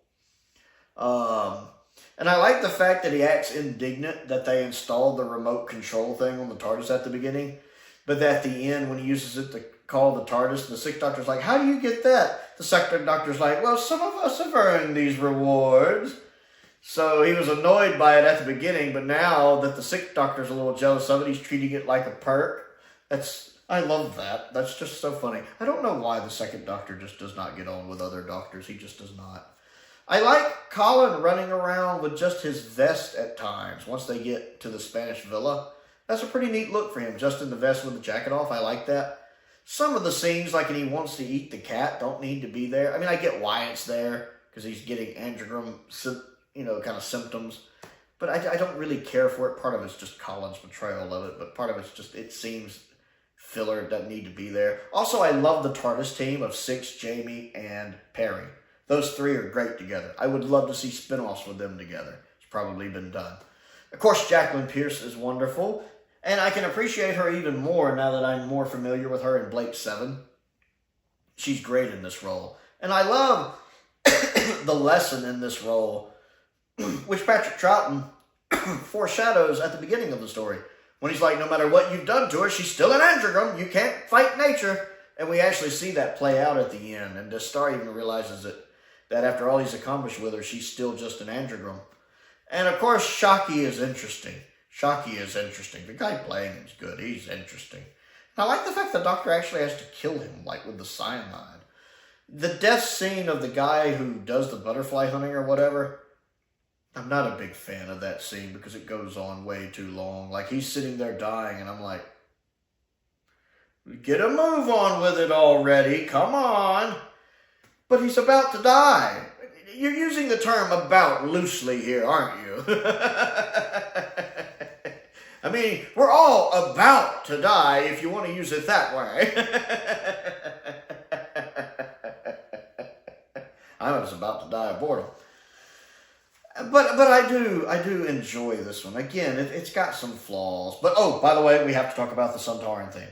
And I like the fact that he acts indignant that they installed the remote control thing on the TARDIS at the beginning. But at the end, when he uses it to call the TARDIS, the Sixth Doctor's like, how do you get that? The Second Doctor's like, well, some of us have earned these rewards. So he was annoyed by it at the beginning, but now that the Sixth Doctor's a little jealous of it, he's treating it like a perk. I love that. That's just so funny. I don't know why the Second Doctor just does not get on with other doctors. He just does not. I like Colin running around with just his vest at times once they get to the Spanish villa. That's a pretty neat look for him, just in the vest with the jacket off. I like that. Some of the scenes, like when he wants to eat the cat, don't need to be there. I mean, I get why it's there, because he's getting angiogram, kind of symptoms. But I don't really care for it. Part of it's just Colin's portrayal of it, but part of it's just, it seems filler. It doesn't need to be there. Also, I love the TARDIS team of Six, Jamie, and Perry. Those three are great together. I would love to see spin-offs with them together. It's probably been done. Of course, Jacqueline Pierce is wonderful, and I can appreciate her even more now that I'm more familiar with her in Blake 7. She's great in this role. And I love the lesson in this role, which Patrick Troughton foreshadows at the beginning of the story. When he's like, no matter what you've done to her, she's still an angiogram. You can't fight nature. And we actually see that play out at the end. And Dastari even realizes that after all he's accomplished with her, she's still just an angiogram. And of course, Shocky is interesting. The guy playing him is good. He's interesting. And I like the fact the Doctor actually has to kill him, like with the cyanide. The death scene of the guy who does the butterfly hunting or whatever, I'm not a big fan of that scene because it goes on way too long. Like, he's sitting there dying, and I'm like, get a move on with it already. Come on. But he's about to die. You're using the term about loosely here, aren't you? I mean, we're all about to die if you want to use it that way. I was about to die of boredom. But I do enjoy this one. Again, it's got some flaws. But, oh, by the way, we have to talk about the Sontaran theme.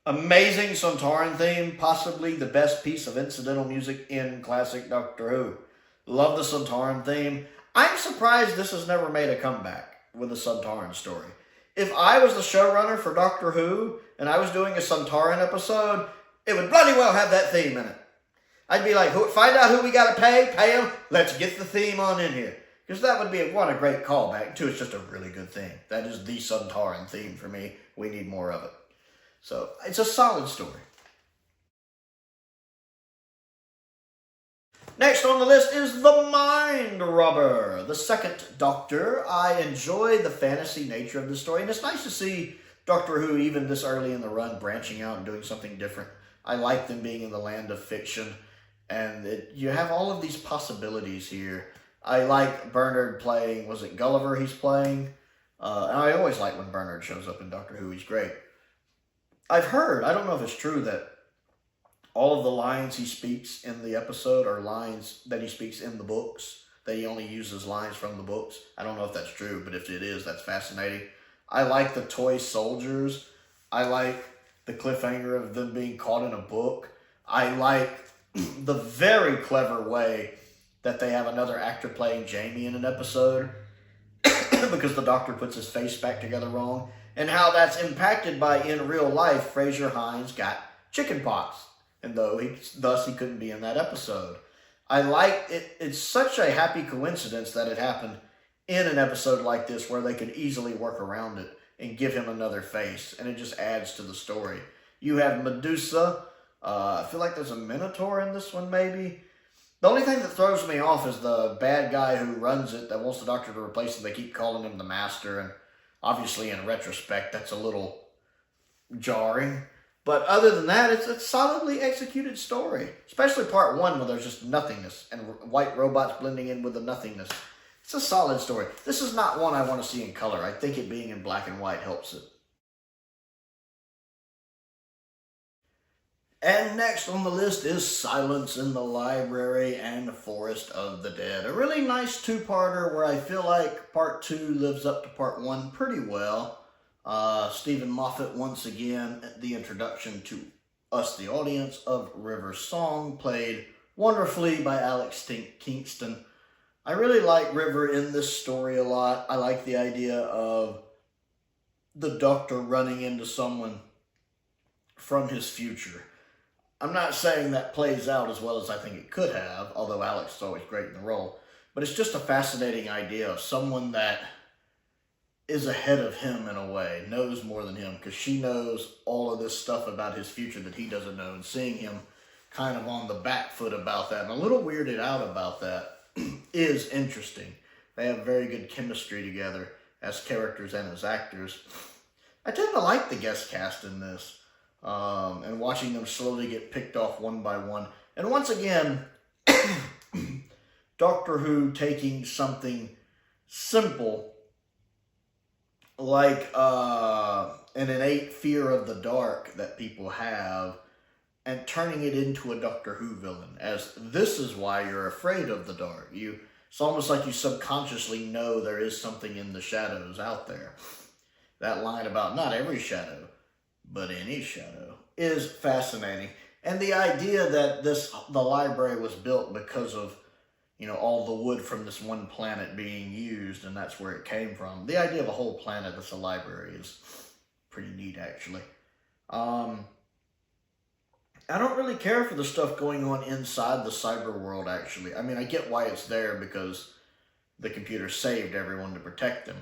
Amazing Sontaran theme. Possibly the best piece of incidental music in classic Doctor Who. Love the Sontaran theme. I'm surprised this has never made a comeback with the Sontaran story. If I was the showrunner for Doctor Who and I was doing a Sontaran episode, it would bloody well have that theme in it. I'd be like, find out who we got to pay them, let's get the theme on in here. Because that would be, one, a great callback. Two, it's just a really good theme. That is the Sontaran theme for me. We need more of it. So, it's a solid story. Next on the list is The Mind Robber, the second Doctor. I enjoy the fantasy nature of the story, and it's nice to see Doctor Who, even this early in the run, branching out and doing something different. I like them being in the land of fiction, and you have all of these possibilities here. I like Bernard playing, was it Gulliver he's playing? And I always like when Bernard shows up in Doctor Who, he's great. I've heard, I don't know if it's true, that all of the lines he speaks in the episode are lines that he speaks in the books, that he only uses lines from the books. I don't know if that's true, but if it is, that's fascinating. I like the toy soldiers. I like the cliffhanger of them being caught in a book. I like the very clever way that they have another actor playing Jamie in an episode because the Doctor puts his face back together wrong, and how that's impacted by, in real life, Fraser Hines got chickenpox, and thus he couldn't be in that episode. I like it. It's such a happy coincidence that it happened in an episode like this where they could easily work around it and give him another face, and it just adds to the story. You have Medusa. I feel like there's a Minotaur in this one, maybe. The only thing that throws me off is the bad guy who runs it that wants the Doctor to replace him. They keep calling him the Master, and obviously in retrospect that's a little jarring. But other than that, it's a solidly executed story. Especially part one where there's just nothingness and white robots blending in with the nothingness. It's a solid story. This is not one I want to see in color. I think it being in black and white helps it. And next on the list is Silence in the Library and Forest of the Dead. A really nice two-parter where I feel like part two lives up to part one pretty well. Stephen Moffat, once again, the introduction to us, the audience, of River's song, played wonderfully by Alex Kingston. I really like River in this story a lot. I like the idea of the Doctor running into someone from his future. I'm not saying that plays out as well as I think it could have, although Alex is always great in the role. But it's just a fascinating idea of someone that is ahead of him in a way, knows more than him, because she knows all of this stuff about his future that he doesn't know, and seeing him kind of on the back foot about that, and a little weirded out about that, is interesting. They have very good chemistry together as characters and as actors. I tend to like the guest cast in this. And watching them slowly get picked off one by one. And once again, Doctor Who taking something simple like an innate fear of the dark that people have and turning it into a Doctor Who villain. As this is why you're afraid of the dark. It's almost like you subconsciously know there is something in the shadows out there. That line about not every shadow, but any shadow, is fascinating. And the idea that the library was built because of, all the wood from this one planet being used, and that's where it came from. The idea of a whole planet that's a library is pretty neat, actually. I don't really care for the stuff going on inside the cyber world, actually. I mean, I get why it's there because the computer saved everyone to protect them.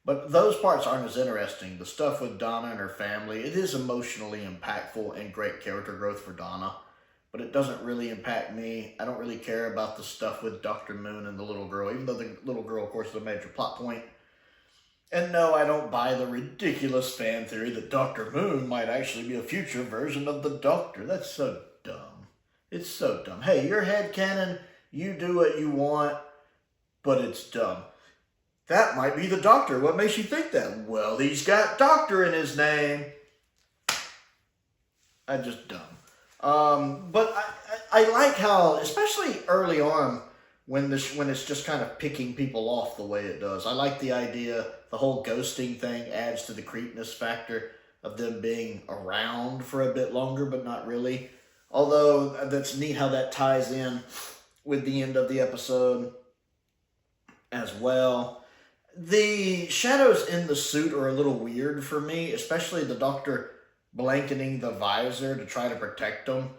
But those parts aren't as interesting. The stuff with Donna and her family, it is emotionally impactful and great character growth for Donna. But it doesn't really impact me. I don't really care about the stuff with Dr. Moon and the little girl, even though the little girl, of course, is a major plot point. And no, I don't buy the ridiculous fan theory that Dr. Moon might actually be a future version of the Doctor. That's so dumb. It's so dumb. Hey, your headcanon, you do what you want, but it's dumb. That might be the Doctor. What makes you think that? Well, he's got Doctor in his name. I'm just dumb. But I like how, especially early on, when it's just kind of picking people off the way it does. I like the idea, the whole ghosting thing adds to the creepiness factor of them being around for a bit longer, but not really. Although, that's neat how that ties in with the end of the episode as well. The shadows in the suit are a little weird for me, especially the Doctor blanketing the visor to try to protect them.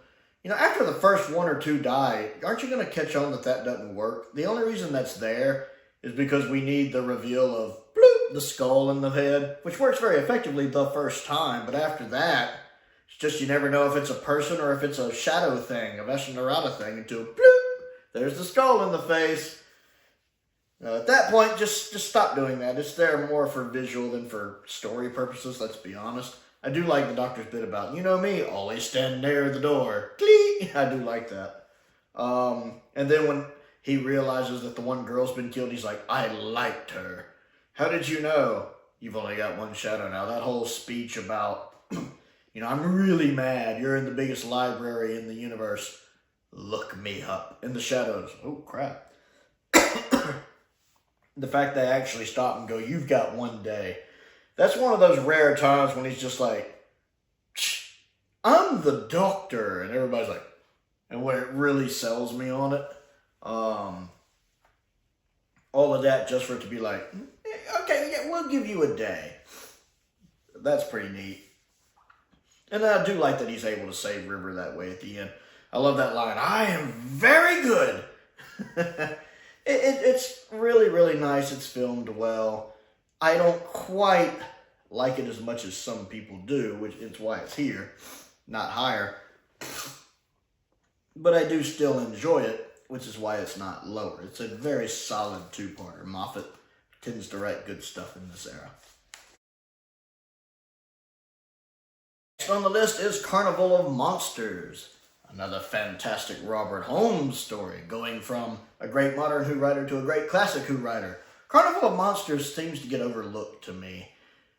After the first one or two die, aren't you going to catch on that doesn't work? The only reason that's there is because we need the reveal of bloop, the skull in the head, which works very effectively the first time, but after that, it's just you never know if it's a person or if it's a shadow thing, a Vesha Narada thing, until bloop, there's the skull in the face. At that point, just stop doing that. It's there more for visual than for story purposes, let's be honest. I do like the Doctor's bit about, you know me, always stand near the door. Clee! I do like that. And then when he realizes that the one girl's been killed, he's like, I liked her. How did you know? You've only got one shadow now. That whole speech about, you know, I'm really mad. You're in the biggest library in the universe. Look me up. In the shadows. Oh, crap. The fact they actually stop and go, you've got one day. That's one of those rare times when he's just like, I'm the Doctor. And everybody's like, and when it really sells me on it, all of that just for it to be like, okay, yeah, we'll give you a day. That's pretty neat. And I do like that he's able to save River that way at the end. I love that line, I am very good. It's really, really nice. It's filmed well. I don't quite like it as much as some people do, which is why it's here, not higher. But I do still enjoy it, which is why it's not lower. It's a very solid two-parter. Moffat tends to write good stuff in this era. Next on the list is Carnival of Monsters. Another fantastic Robert Holmes story, going from a great modern Who writer to a great classic Who writer. Carnival of Monsters seems to get overlooked to me,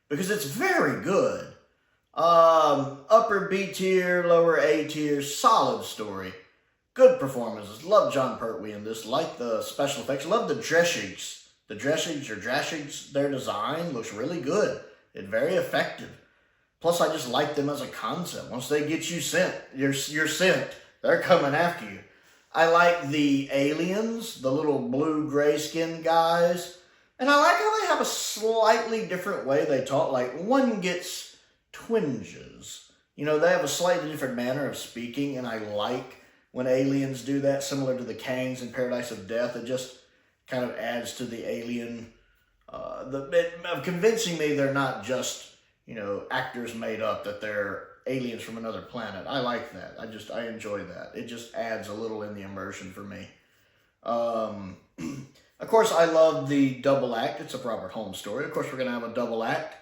because it's very good. Upper B tier, lower A tier, solid story. Good performances. Love John Pertwee in this. Like the special effects. Love the dressings. The dressings or dressings, their design looks really good. It's very effective. Plus, I just like them as a concept. Once they get you sent, you're sent. They're coming after you. I like the aliens, the little blue-gray skin guys. And I like how they have a slightly different way they talk. Like, one gets twinges. You know, they have a slightly different manner of speaking, and I like when aliens do that, similar to the Kangs in Paradise of Death. It just kind of adds to the alien, of convincing me they're not just, you know, actors made up, that they're aliens from another planet. I like that. I enjoy that. It just adds a little in the immersion for me. Of course, I love the double act. It's a Robert Holmes story. Of course, we're going to have a double act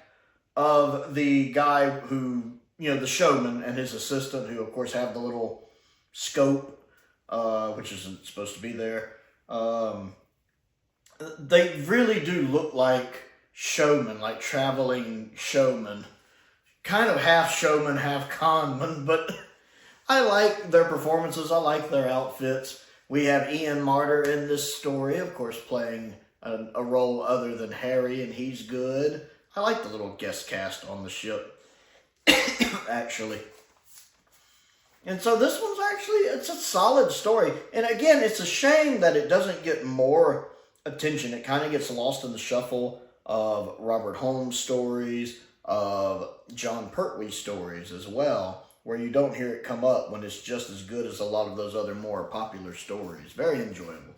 of the guy who, you know, the showman and his assistant, who, of course, have the little scope, which isn't supposed to be there. They really do look like showmen, like traveling showmen. Kind of half showman, half conman, but I like their performances. I like their outfits. We have Ian Marter in this story, of course, playing a role other than Harry, and he's good. I like the little guest cast on the ship, actually. And so this one's actually, it's a solid story. And again, it's a shame that it doesn't get more attention. It kind of gets lost in the shuffle of Robert Holmes stories, of John Pertwee stories as well, where you don't hear it come up when it's just as good as a lot of those other more popular stories. Very enjoyable.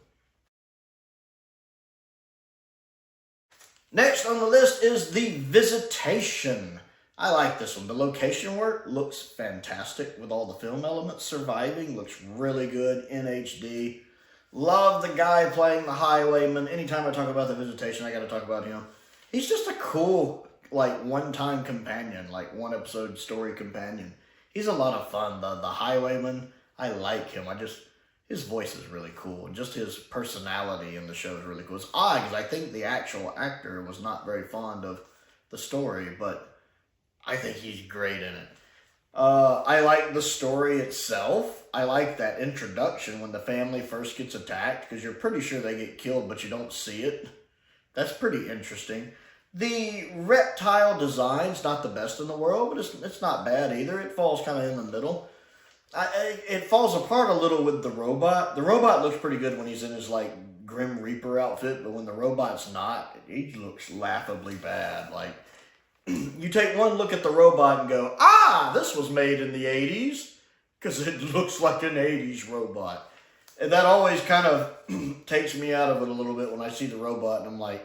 Next on the list is The Visitation. I like this one. The location work looks fantastic with all the film elements surviving. Looks really good in HD. Love the guy playing the highwayman. Anytime I talk about The Visitation, I got to talk about him. He's just a cool, like, one-time companion, like one-episode story companion. He's a lot of fun. The highwayman, I like him. His voice is really cool. And just his personality in the show is really cool. It's odd because I think the actual actor was not very fond of the story, but I think he's great in it. I like the story itself. I like that introduction when the family first gets attacked, because you're pretty sure they get killed, but you don't see it. That's pretty interesting. The reptile design's not the best in the world, but it's not bad either. It falls kind of in the middle. It falls apart a little with the robot. The robot looks pretty good when he's in his, like, Grim Reaper outfit, but when the robot's not, he looks laughably bad. Like, you take one look at the robot and go, this was made in the 80s, because it looks like an 80s robot. And that always kind of takes me out of it a little bit when I see the robot, and I'm like,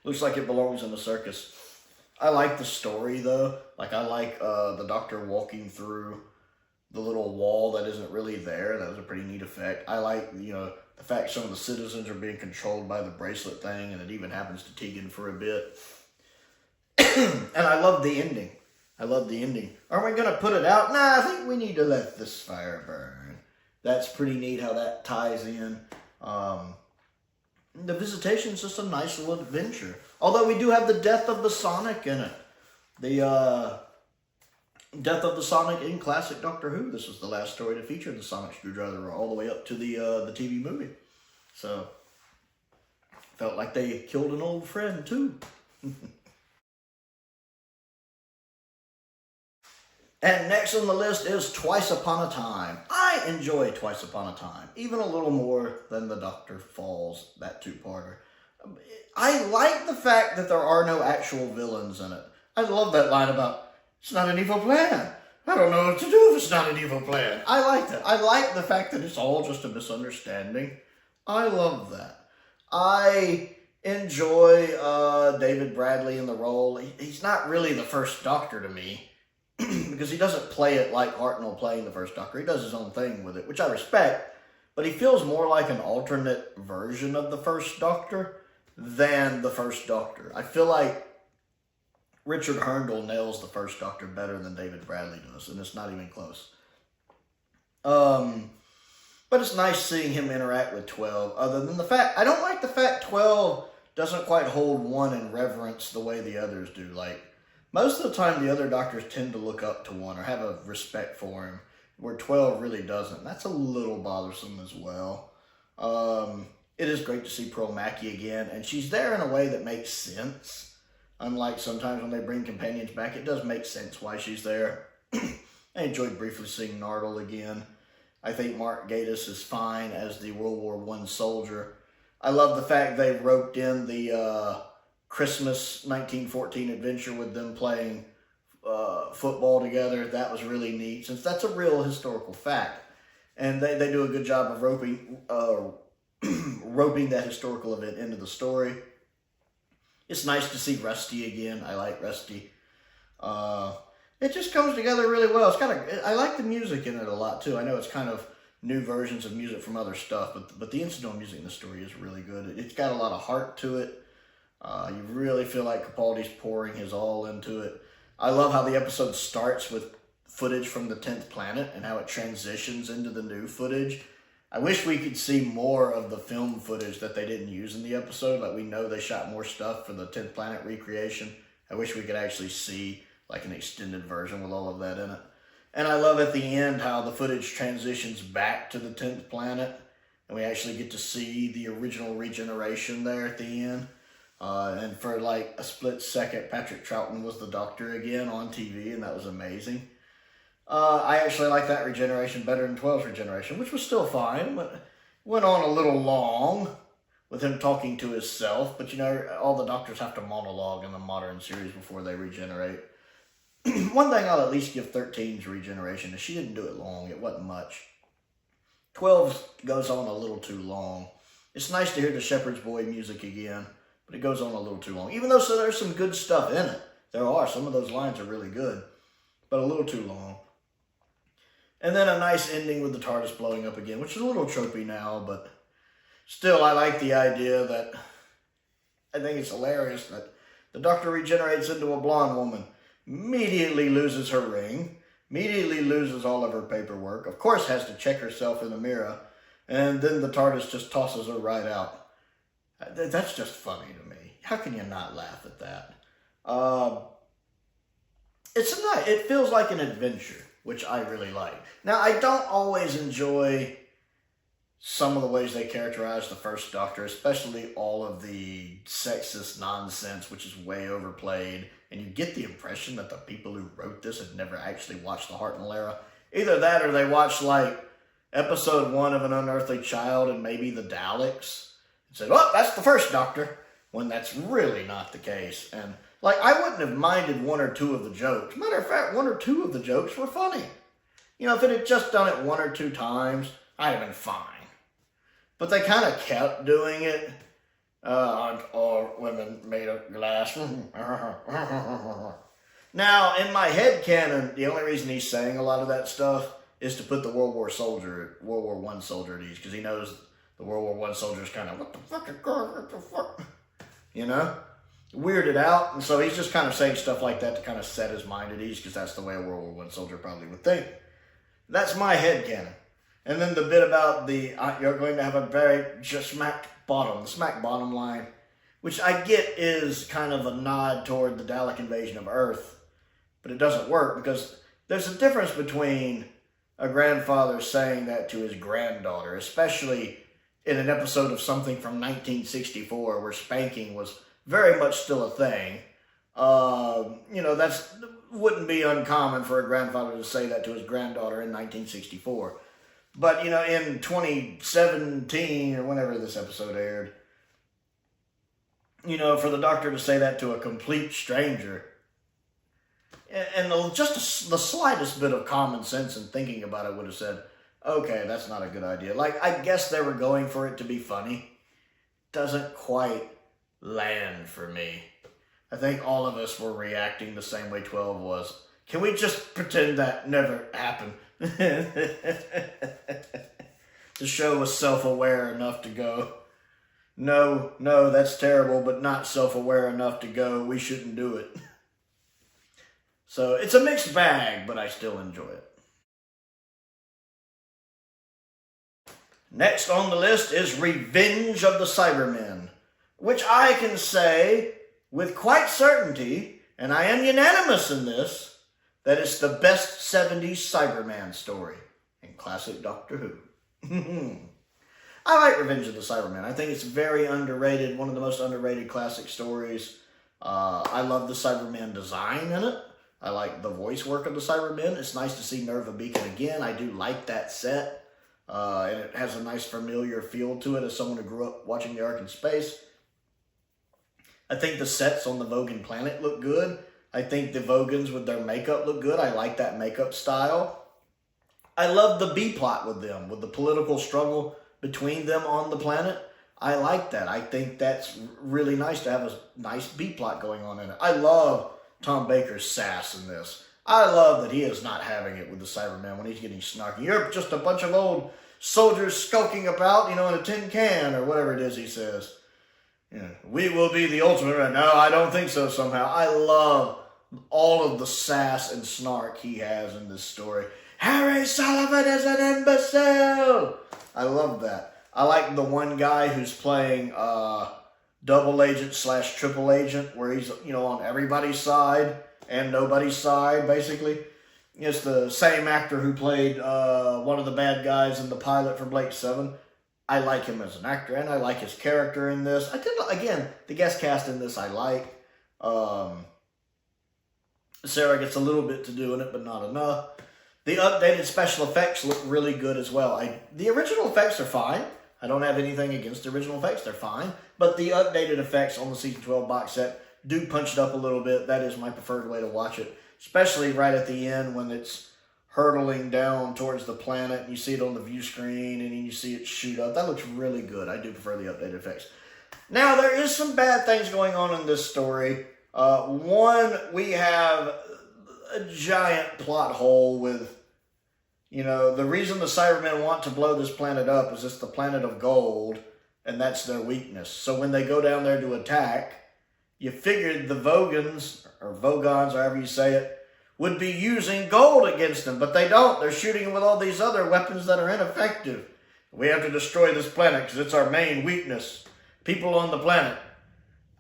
looks like it belongs in a circus. I like the story, though. Like, I like the Doctor walking through the little wall that isn't really there. That was a pretty neat effect. I like, you know, the fact some of the citizens are being controlled by the bracelet thing, and it even happens to Tegan for a bit. And I love the ending. I love the ending. Are we going to put it out? Nah, I think we need to let this fire burn. That's pretty neat how that ties in. The Visitation is just a nice little adventure. Although we do have the death of the Sonic in it. The death of the Sonic in classic Doctor Who. This was the last story to feature the Sonic Screwdriver all the way up to the TV movie. So, felt like they killed an old friend too. And next on the list is Twice Upon a Time. I enjoy Twice Upon a Time, even a little more than the Doctor Falls, that two-parter. I like the fact that there are no actual villains in it. I love that line about, it's not an evil plan. I don't know what to do if it's not an evil plan. I like that. I like the fact that it's all just a misunderstanding. I love that. I enjoy David Bradley in the role. He's not really the first Doctor to me. Because he doesn't play it like Hartnell playing the first Doctor. He does his own thing with it, which I respect. But he feels more like an alternate version of the first Doctor than the first Doctor. I feel like Richard Herndl nails the first Doctor better than David Bradley does, and it's not even close. But it's nice seeing him interact with 12, other than the fact, I don't like the fact 12 doesn't quite hold one in reverence the way the others do. Like, most of the time, the other Doctors tend to look up to one or have a respect for him, where 12 really doesn't. That's a little bothersome as well. It is great to see Pearl Mackie again, and she's there in a way that makes sense. Unlike sometimes when they bring companions back, it does make sense why she's there. I enjoyed briefly seeing Nardole again. I think Mark Gatiss is fine as the World War I soldier. I love the fact they roped in the Christmas 1914 adventure with them playing football together. That was really neat, since that's a real historical fact. And they do a good job of roping that historical event into the story. It's nice to see Rusty again. I like Rusty. It just comes together really well. I like the music in it a lot too. I know it's kind of new versions of music from other stuff, but the incidental music in the story is really good. It's got a lot of heart to it. You really feel like Capaldi's pouring his all into it. I love how the episode starts with footage from the 10th planet and how it transitions into the new footage. I wish we could see more of the film footage that they didn't use in the episode. Like, we know they shot more stuff for the 10th planet recreation. I wish we could actually see like an extended version with all of that in it. And I love at the end how the footage transitions back to the 10th planet and we actually get to see the original regeneration there at the end. And for like a split second, Patrick Troughton was the Doctor again on TV, and that was amazing. I actually like that regeneration better than 12's regeneration, which was still fine, but went on a little long with him talking to himself. But you know, all the Doctors have to monologue in the modern series before they regenerate. One thing I'll at least give 13's regeneration is she didn't do it long. It wasn't much. 12's goes on a little too long. It's nice to hear the Shepherd's Boy music again, but it goes on a little too long. Even though there's some good stuff in it. There are. Some of those lines are really good, but a little too long. And then a nice ending with the TARDIS blowing up again, which is a little tropey now, but still I like the idea that, I think it's hilarious that the Doctor regenerates into a blonde woman, immediately loses her ring, immediately loses all of her paperwork, of course has to check herself in the mirror, and then the TARDIS just tosses her right out. That's just funny to me. How can you not laugh at that? It feels like an adventure, which I really like. Now, I don't always enjoy some of the ways they characterize the first Doctor, especially all of the sexist nonsense, which is way overplayed. And you get the impression that the people who wrote this had never actually watched the Hartnell era. Either that or they watched, like, episode 1 of An Unearthly Child and maybe the Daleks and said, well, that's the first Doctor, when that's really not the case. And, like, I wouldn't have minded 1 or 2 of the jokes. Matter of fact, 1 or 2 of the jokes were funny. You know, if it had just done it 1 or 2 times, I'd have been fine. But they kind of kept doing it. Aren't all women made of glass? Now, in my head canon, the only reason he's saying a lot of that stuff is to put the World War I soldier at ease, because he knows the World War I soldier is kind of, what the fuck? You know? Weirded out, and so he's just kind of saying stuff like that to kind of set his mind at ease, because that's the way a World War I soldier probably would think. That's my headcanon. And then the bit about you're going to have a very smack bottom line, which I get is kind of a nod toward the Dalek invasion of Earth, but it doesn't work, because there's a difference between a grandfather saying that to his granddaughter, especially in an episode of something from 1964 where spanking was very much still a thing. That wouldn't be uncommon for a grandfather to say that to his granddaughter in 1964. But, in 2017, or whenever this episode aired, for the Doctor to say that to a complete stranger, and just the slightest bit of common sense in thinking about it would have said, okay, that's not a good idea. Like, I guess they were going for it to be funny. Doesn't quite land for me. I think all of us were reacting the same way 12 was. Can we just pretend that never happened? The show was self-aware enough to go, no, that's terrible, but not self-aware enough to go, we shouldn't do it. So it's a mixed bag, but I still enjoy it. Next on the list is Revenge of the Cybermen, which I can say with quite certainty, and I am unanimous in this, that it's the best 70s Cyberman story in classic Doctor Who. I like Revenge of the Cybermen. I think it's very underrated, one of the most underrated classic stories. I love the Cyberman design in it. I like the voice work of the Cybermen. It's nice to see Nerva Beacon again. I do like that set. And it has a nice familiar feel to it as someone who grew up watching the Ark in Space. I think the sets on the Vogan planet look good. I think the Vogans with their makeup look good. I like that makeup style. I love the B-plot with them, with the political struggle between them on the planet. I like that. I think that's really nice to have a nice B-plot going on in it. I love Tom Baker's sass in this. I love that he is not having it with the Cybermen when he's getting snarky. You're just a bunch of old soldiers skulking about, in a tin can, or whatever it is he says. We will be the ultimate. No, I don't think so somehow. I love all of the sass and snark he has in this story. Harry Sullivan is an imbecile! I love that. I like the one guy who's playing double agent / triple agent, where he's, on everybody's side and nobody's side, basically. It's the same actor who played one of the bad guys in the pilot for Blake 7. I like him as an actor, and I like his character in this. Again, the guest cast in this I like. Sarah gets a little bit to do in it, but not enough. The updated special effects look really good as well. The original effects are fine. I don't have anything against the original effects. They're fine. But the updated effects on the Season 12 box set do punch it up a little bit. That is my preferred way to watch it, especially right at the end when it's hurtling down towards the planet and you see it on the view screen and then you see it shoot up. That looks really good. I do prefer the updated effects. Now, there is some bad things going on in this story. One, we have a giant plot hole with, the reason the Cybermen want to blow this planet up is it's the planet of gold, and that's their weakness. So when they go down there to attack, you figured the Vogans, or Vogons, however you say it, would be using gold against them, but they don't. They're shooting with all these other weapons that are ineffective. We have to destroy this planet because it's our main weakness. People on the planet.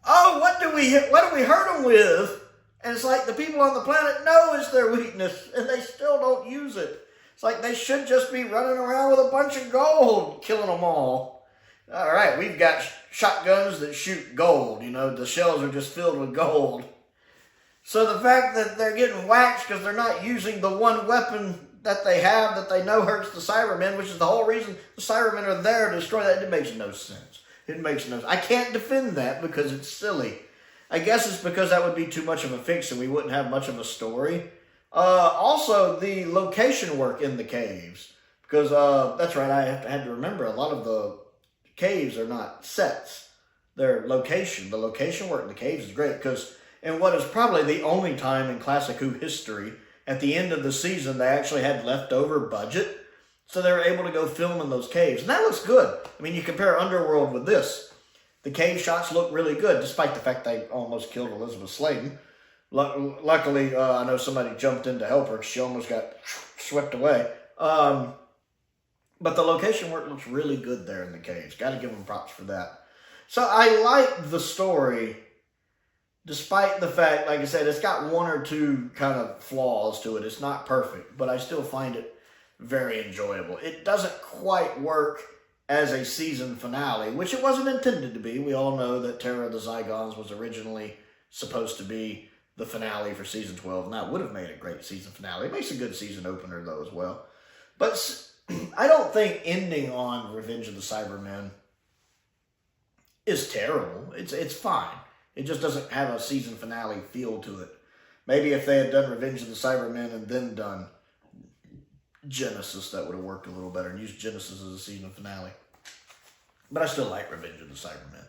Oh, what do we hurt them with? And it's like the people on the planet know it's their weakness, and they still don't use it. It's like they should just be running around with a bunch of gold, killing them all. All right, we've got shotguns that shoot gold. The shells are just filled with gold. So the fact that they're getting waxed because they're not using the one weapon that they have that they know hurts the Cybermen, which is the whole reason the Cybermen are there to destroy that, it makes no sense. It makes no sense. I can't defend that because it's silly. I guess it's because that would be too much of a fix and we wouldn't have much of a story. Also, the location work in the caves. Because, that's right, I had to remember, a lot of the caves are not sets. their location. The location work in the caves is great because in what is probably the only time in Classic Who history, at the end of the season, they actually had leftover budget. So they were able to go film in those caves. And that looks good. I mean, you compare Underworld with this. The cave shots look really good, despite the fact they almost killed Elizabeth Sladen. Luckily, I know somebody jumped in to help her because she almost got swept away. But the location work looks really good there in the caves. Got to give them props for that. So I like the story, despite the fact, like I said, it's got one or two kind of flaws to it. It's not perfect, but I still find it very enjoyable. It doesn't quite work as a season finale, which it wasn't intended to be. We all know that Terror of the Zygons was originally supposed to be the finale for season 12, and that would have made a great season finale. It makes a good season opener, though, as well. But I don't think ending on Revenge of the Cybermen is terrible. It's fine. It just doesn't have a season finale feel to it. Maybe if they had done Revenge of the Cybermen and then done Genesis, that would have worked a little better, and used Genesis as a season finale. But I still like Revenge of the Cybermen.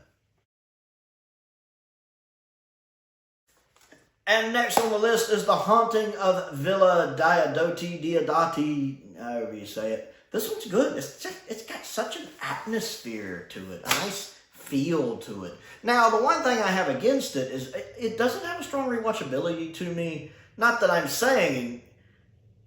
And next on the list is The Haunting of Villa Diodati, however you say it. This one's good. It's got such an atmosphere to it, a nice feel to it. Now, the one thing I have against it is it doesn't have a strong rewatchability to me. Not that I'm saying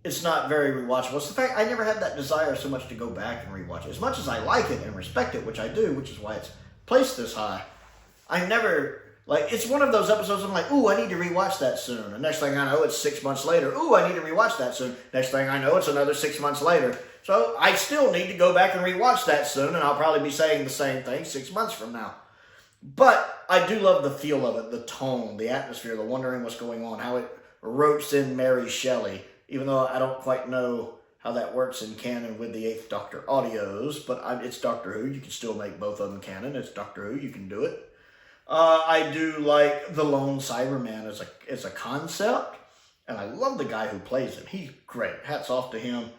it's not very rewatchable. It's the fact I never had that desire so much to go back and rewatch it. As much as I like it and respect it, which I do, which is why it's placed this high, I never, like, it's one of those episodes I'm like, ooh, I need to rewatch that soon. And next thing I know, it's 6 months later. Ooh, I need to rewatch that soon. Next thing I know, it's another 6 months later. So I still need to go back and rewatch that soon, and I'll probably be saying the same thing 6 months from now. But I do love the feel of it, the tone, the atmosphere, the wondering what's going on, how it ropes in Mary Shelley. Even though I don't quite know how that works in canon with the 8th Doctor audios, but it's Doctor Who. You can still make both of them canon. It's Doctor Who. You can do it. I do like the Lone Cyberman as a concept, and I love the guy who plays him. He's great. Hats off to him.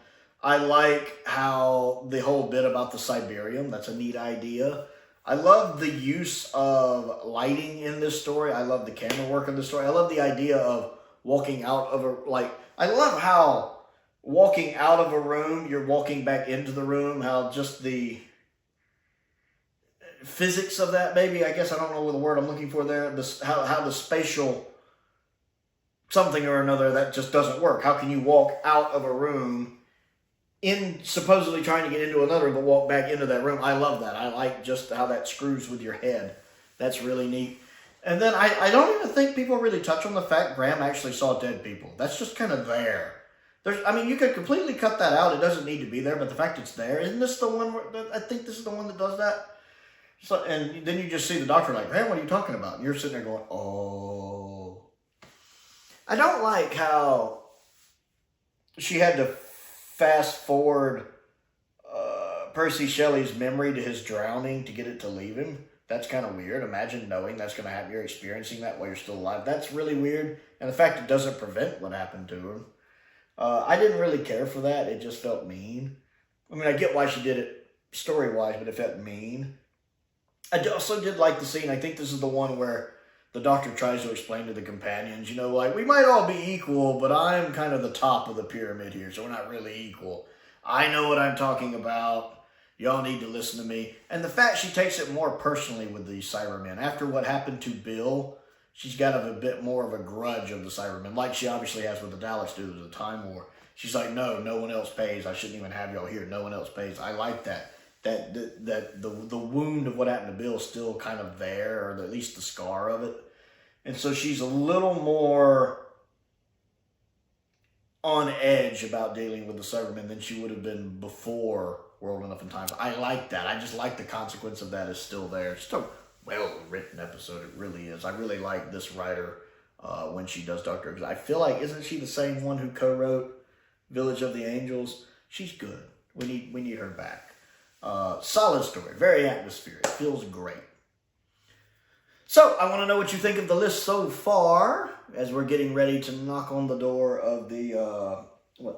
I like how the whole bit about the Cyberium, that's a neat idea. I love the use of lighting in this story. I love the camera work in this story. I love the idea of walking out of I love how walking out of a room, you're walking back into the room, how just the physics of that, maybe, I guess I don't know what the word I'm looking for there, how the spatial something or another, that just doesn't work. How can you walk out of a room in supposedly trying to get into another but walk back into that room? I love that. I like just how that screws with your head. That's really neat. And then I don't even think people really touch on the fact Graham actually saw dead people. That's just kind of there. You could completely cut that out. It doesn't need to be there, but the fact it's there. Isn't this the one I think this is the one that does that? So, and then you just see the doctor like, Graham, what are you talking about? And you're sitting there going, oh. I don't like how she had to fast forward Percy Shelley's memory to his drowning to get it to leave him. That's kind of weird. Imagine knowing that's going to happen. You're experiencing that while you're still alive. That's really weird. And the fact it doesn't prevent what happened to him. I didn't really care for that. It just felt mean. I mean, I get why she did it story-wise, but it felt mean. I also did like the scene. I think this is the one where the doctor tries to explain to the companions, we might all be equal, but I'm kind of the top of the pyramid here, so we're not really equal. I know what I'm talking about. Y'all need to listen to me. And the fact she takes it more personally with the Cybermen. After what happened to Bill, she's got a bit more of a grudge of the Cybermen, like she obviously has with the Daleks due to the Time War. She's like, no one else pays. I shouldn't even have y'all here. No one else pays. I like that. That the wound of what happened to Bill is still kind of there, or at least the scar of it. And so she's a little more on edge about dealing with the Cybermen than she would have been before World Enough in Time. I like that. I just like the consequence of that is still there. It's still a well-written episode. It really is. I really like this writer when she does Doctor Who. I feel like, isn't she the same one who co-wrote Village of the Angels? She's good. We need her back. Solid story. Very atmospheric. Feels great. So, I want to know what you think of the list so far, as we're getting ready to knock on the door of the,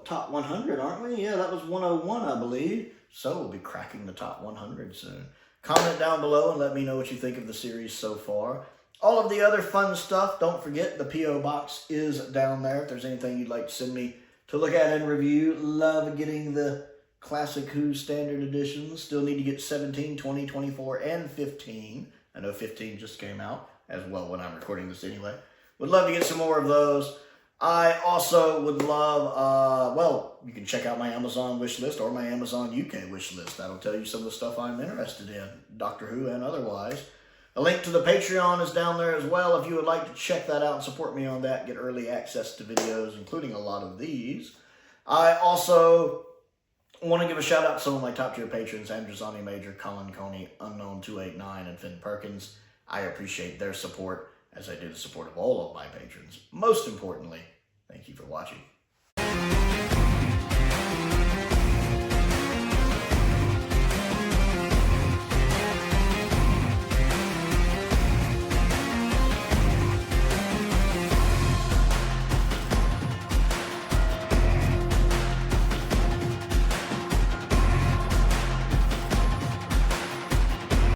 top 100, aren't we? Yeah, that was 101, I believe. So, we'll be cracking the top 100 soon. Comment down below and let me know what you think of the series so far. All of the other fun stuff, don't forget the P.O. Box is down there. If there's anything you'd like to send me to look at and review. Love getting the Classic Who Standard Editions. Still need to get 17, 20, 24, and 15. I know 15 just came out as well when I'm recording this anyway. Would love to get some more of those. I also would love, well, you can check out my Amazon wish list or my Amazon UK wish list. That'll tell you some of the stuff I'm interested in, Doctor Who and otherwise. A link to the Patreon is down there as well if you would like to check that out and support me on that. Get early access to videos, including a lot of these. I also want to give a shout out to some of my top tier patrons, Androzani Major, Colin Coney, Unknown289, and Finn Perkins. I appreciate their support as I do the support of all of my patrons. Most importantly, thank you for watching.